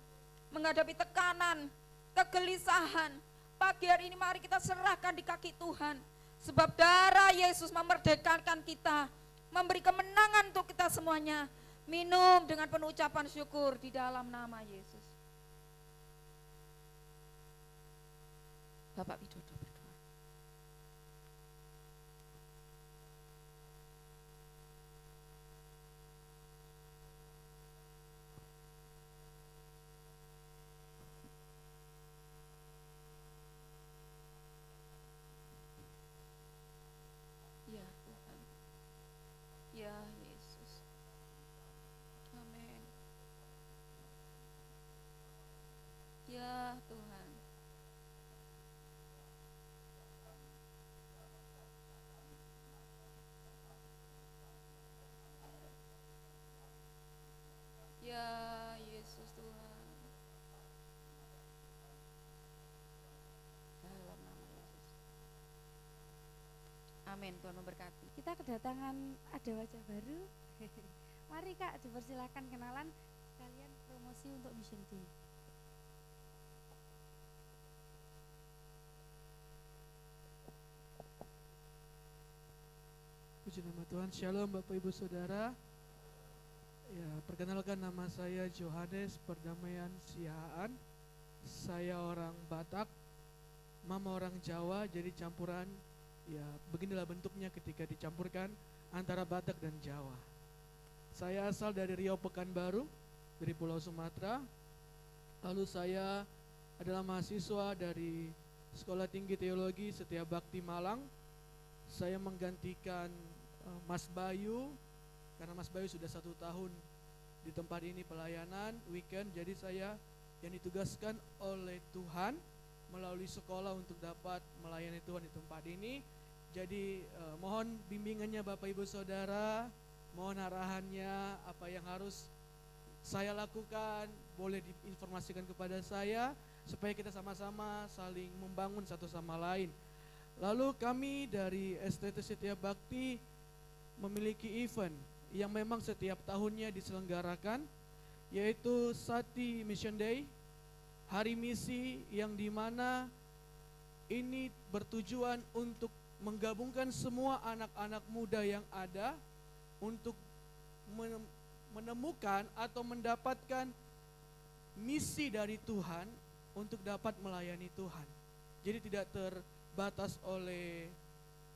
menghadapi tekanan, kegelisahan, pagi hari ini mari kita serahkan di kaki Tuhan. Sebab darah Yesus memerdekakan kita, memberi kemenangan untuk kita semuanya. Minum dengan penuh ucapan syukur di dalam nama Yesus. Bapak Widodo berdoa. Ya Tuhan, ya Yesus. Amin. Ya Tuhan. Ya Yesus Tuhan. Dalam nama Yesus. Amin, Tuhan memberkati. Kita kedatangan ada wajah baru. Mari Kak, dipersilakan kenalan sekalian promosi untuk Mission Day. Puji nama Tuhan. Shalom Bapak Ibu Saudara. Ya, perkenalkan nama saya Johannes Perdamaian Sihaan. Saya orang Batak, mama orang Jawa, jadi campuran. Ya, beginilah bentuknya ketika dicampurkan antara Batak dan Jawa. Saya asal dari Riau Pekanbaru, dari Pulau Sumatera. Lalu saya adalah mahasiswa dari Sekolah Tinggi Teologi Setia Bakti Malang. Saya menggantikan Mas Bayu, karena Mas Bayu sudah 1 tahun di tempat ini pelayanan weekend. Jadi saya yang ditugaskan oleh Tuhan melalui sekolah untuk dapat melayani Tuhan di tempat ini. Jadi mohon bimbingannya Bapak Ibu Saudara, mohon arahannya, apa yang harus saya lakukan boleh diinformasikan kepada saya supaya kita sama-sama saling membangun satu sama lain. Lalu kami dari STT Setia Bakti memiliki event yang memang setiap tahunnya diselenggarakan, yaitu Sati Mission Day, hari misi yang dimana ini bertujuan untuk menggabungkan semua anak-anak muda yang ada untuk menemukan atau mendapatkan misi dari Tuhan untuk dapat melayani Tuhan. Jadi tidak terbatas oleh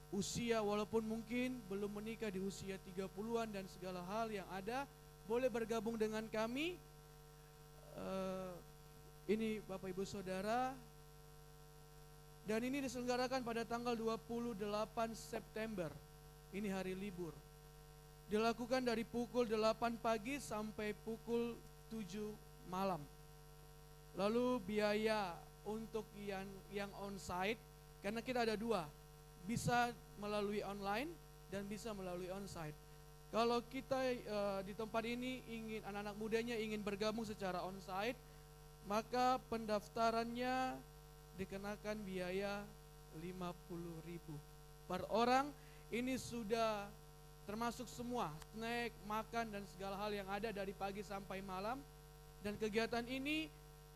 usia, walaupun mungkin belum menikah di usia 30-an dan segala hal yang ada, boleh bergabung dengan kami. Ini Bapak Ibu Saudara, dan ini diselenggarakan pada tanggal 28 September. Ini hari libur. Dilakukan dari pukul 8 pagi sampai pukul 7 malam. Lalu biaya untuk yang on-site, karena kita ada dua, bisa melalui online dan bisa melalui on-site. Kalau kita di tempat ini ingin anak-anak mudanya ingin bergabung secara on-site, maka pendaftarannya dikenakan biaya 50.000 per orang. Ini sudah termasuk semua snack, makan dan segala hal yang ada dari pagi sampai malam. Dan kegiatan ini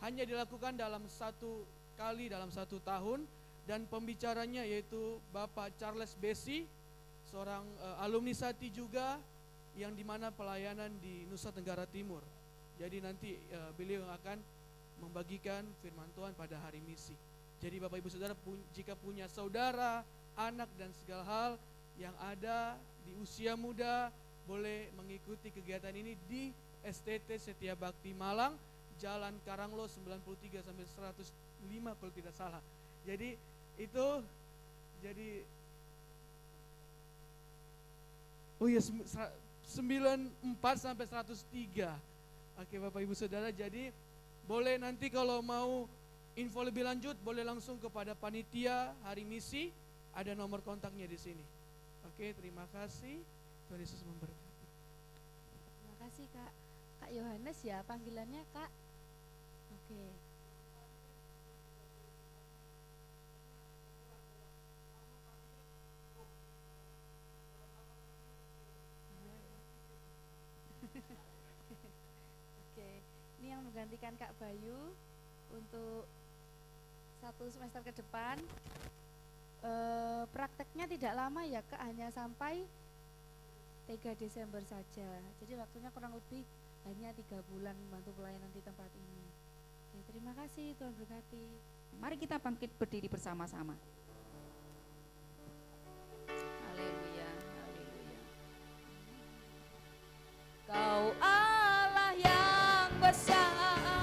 hanya dilakukan dalam satu kali dalam 1 tahun, dan pembicaranya yaitu Bapak Charles Besi, seorang alumni Sati juga, yang dimana pelayanan di Nusa Tenggara Timur. Jadi nanti beliau akan membagikan firman Tuhan pada hari misi. Jadi Bapak Ibu Saudara, jika punya saudara, anak dan segala hal yang ada di usia muda, boleh mengikuti kegiatan ini di STT Setia Bakti Malang, Jalan Karanglo 93 sampai 105 kalau tidak salah. Jadi itu oh ya 94 sampai 103. Oke Bapak Ibu Saudara, jadi boleh nanti kalau mau info lebih lanjut boleh langsung kepada panitia hari misi, ada nomor kontaknya di sini. Oke, terima kasih. Tuhan Yesus memberkati. Terima kasih Kak Yohanes ya panggilannya Kak. Oke. Oke, ini yang menggantikan Kak Bayu untuk 1 semester ke depan. Prakteknya tidak lama ya Kak, hanya sampai 3 Desember saja. Jadi waktunya kurang lebih hanya 3 bulan membantu pelayanan di tempat ini. Oke, terima kasih, Tuhan berkati. Mari kita bangkit berdiri bersama-sama. Haleluya, haleluya. Kau Allah yang besar,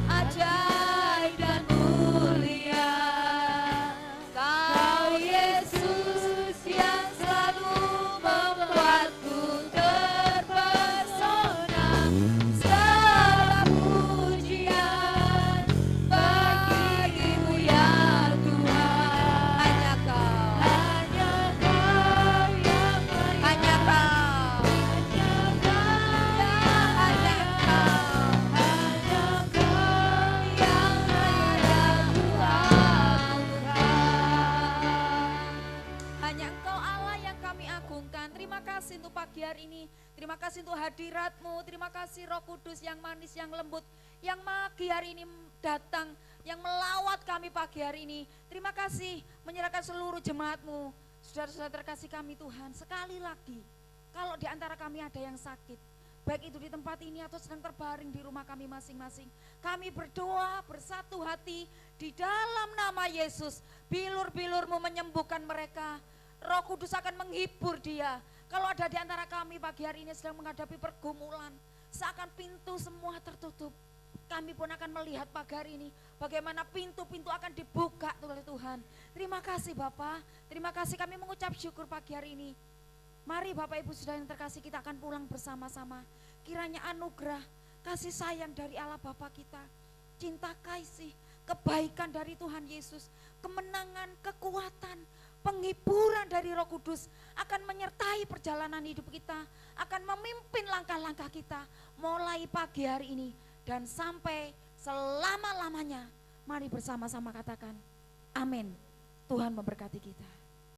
ajaib dan mulia. Kau Yesus yang selalu membuatku terpesona. Segala pujian bagimu ya Tuhan. Hanya Kau yang hanya Kau, hanya Kau yang ada Tuhan. Hanya Engkau Allah yang kami agungkan. Terima kasih untuk pagi hari ini. Terima kasih untuk hadirat-Mu. Terima kasih Roh Kudus yang manis, yang lembut, yang pagi hari ini datang, yang melawat kami pagi hari ini. Terima kasih menyerahkan seluruh jemaat-Mu. Saudara-saudara terkasih kami Tuhan, sekali lagi kalau di antara kami ada yang sakit, baik itu di tempat ini atau sedang terbaring di rumah kami masing-masing, kami berdoa bersatu hati di dalam nama Yesus. Bilur-bilur-Mu menyembuhkan mereka. Roh Kudus akan menghibur dia. Kalau ada di antara kami pagi hari ini sedang menghadapi pergumulan, seakan pintu semua tertutup, kami pun akan melihat pagi hari ini bagaimana pintu-pintu akan dibuka oleh Tuhan. Terima kasih Bapak, terima kasih, kami mengucap syukur pagi hari ini. Mari Bapak Ibu Saudara yang terkasih, kita akan pulang bersama-sama. Kiranya anugerah, kasih sayang dari Allah Bapa kita, cinta kasih, kebaikan dari Tuhan Yesus, kemenangan, kekuatan, penghiburan dari Roh Kudus akan menyertai perjalanan hidup kita, akan memimpin langkah-langkah kita mulai pagi hari ini dan sampai selama-lamanya. Mari bersama-sama katakan amin. Tuhan memberkati kita.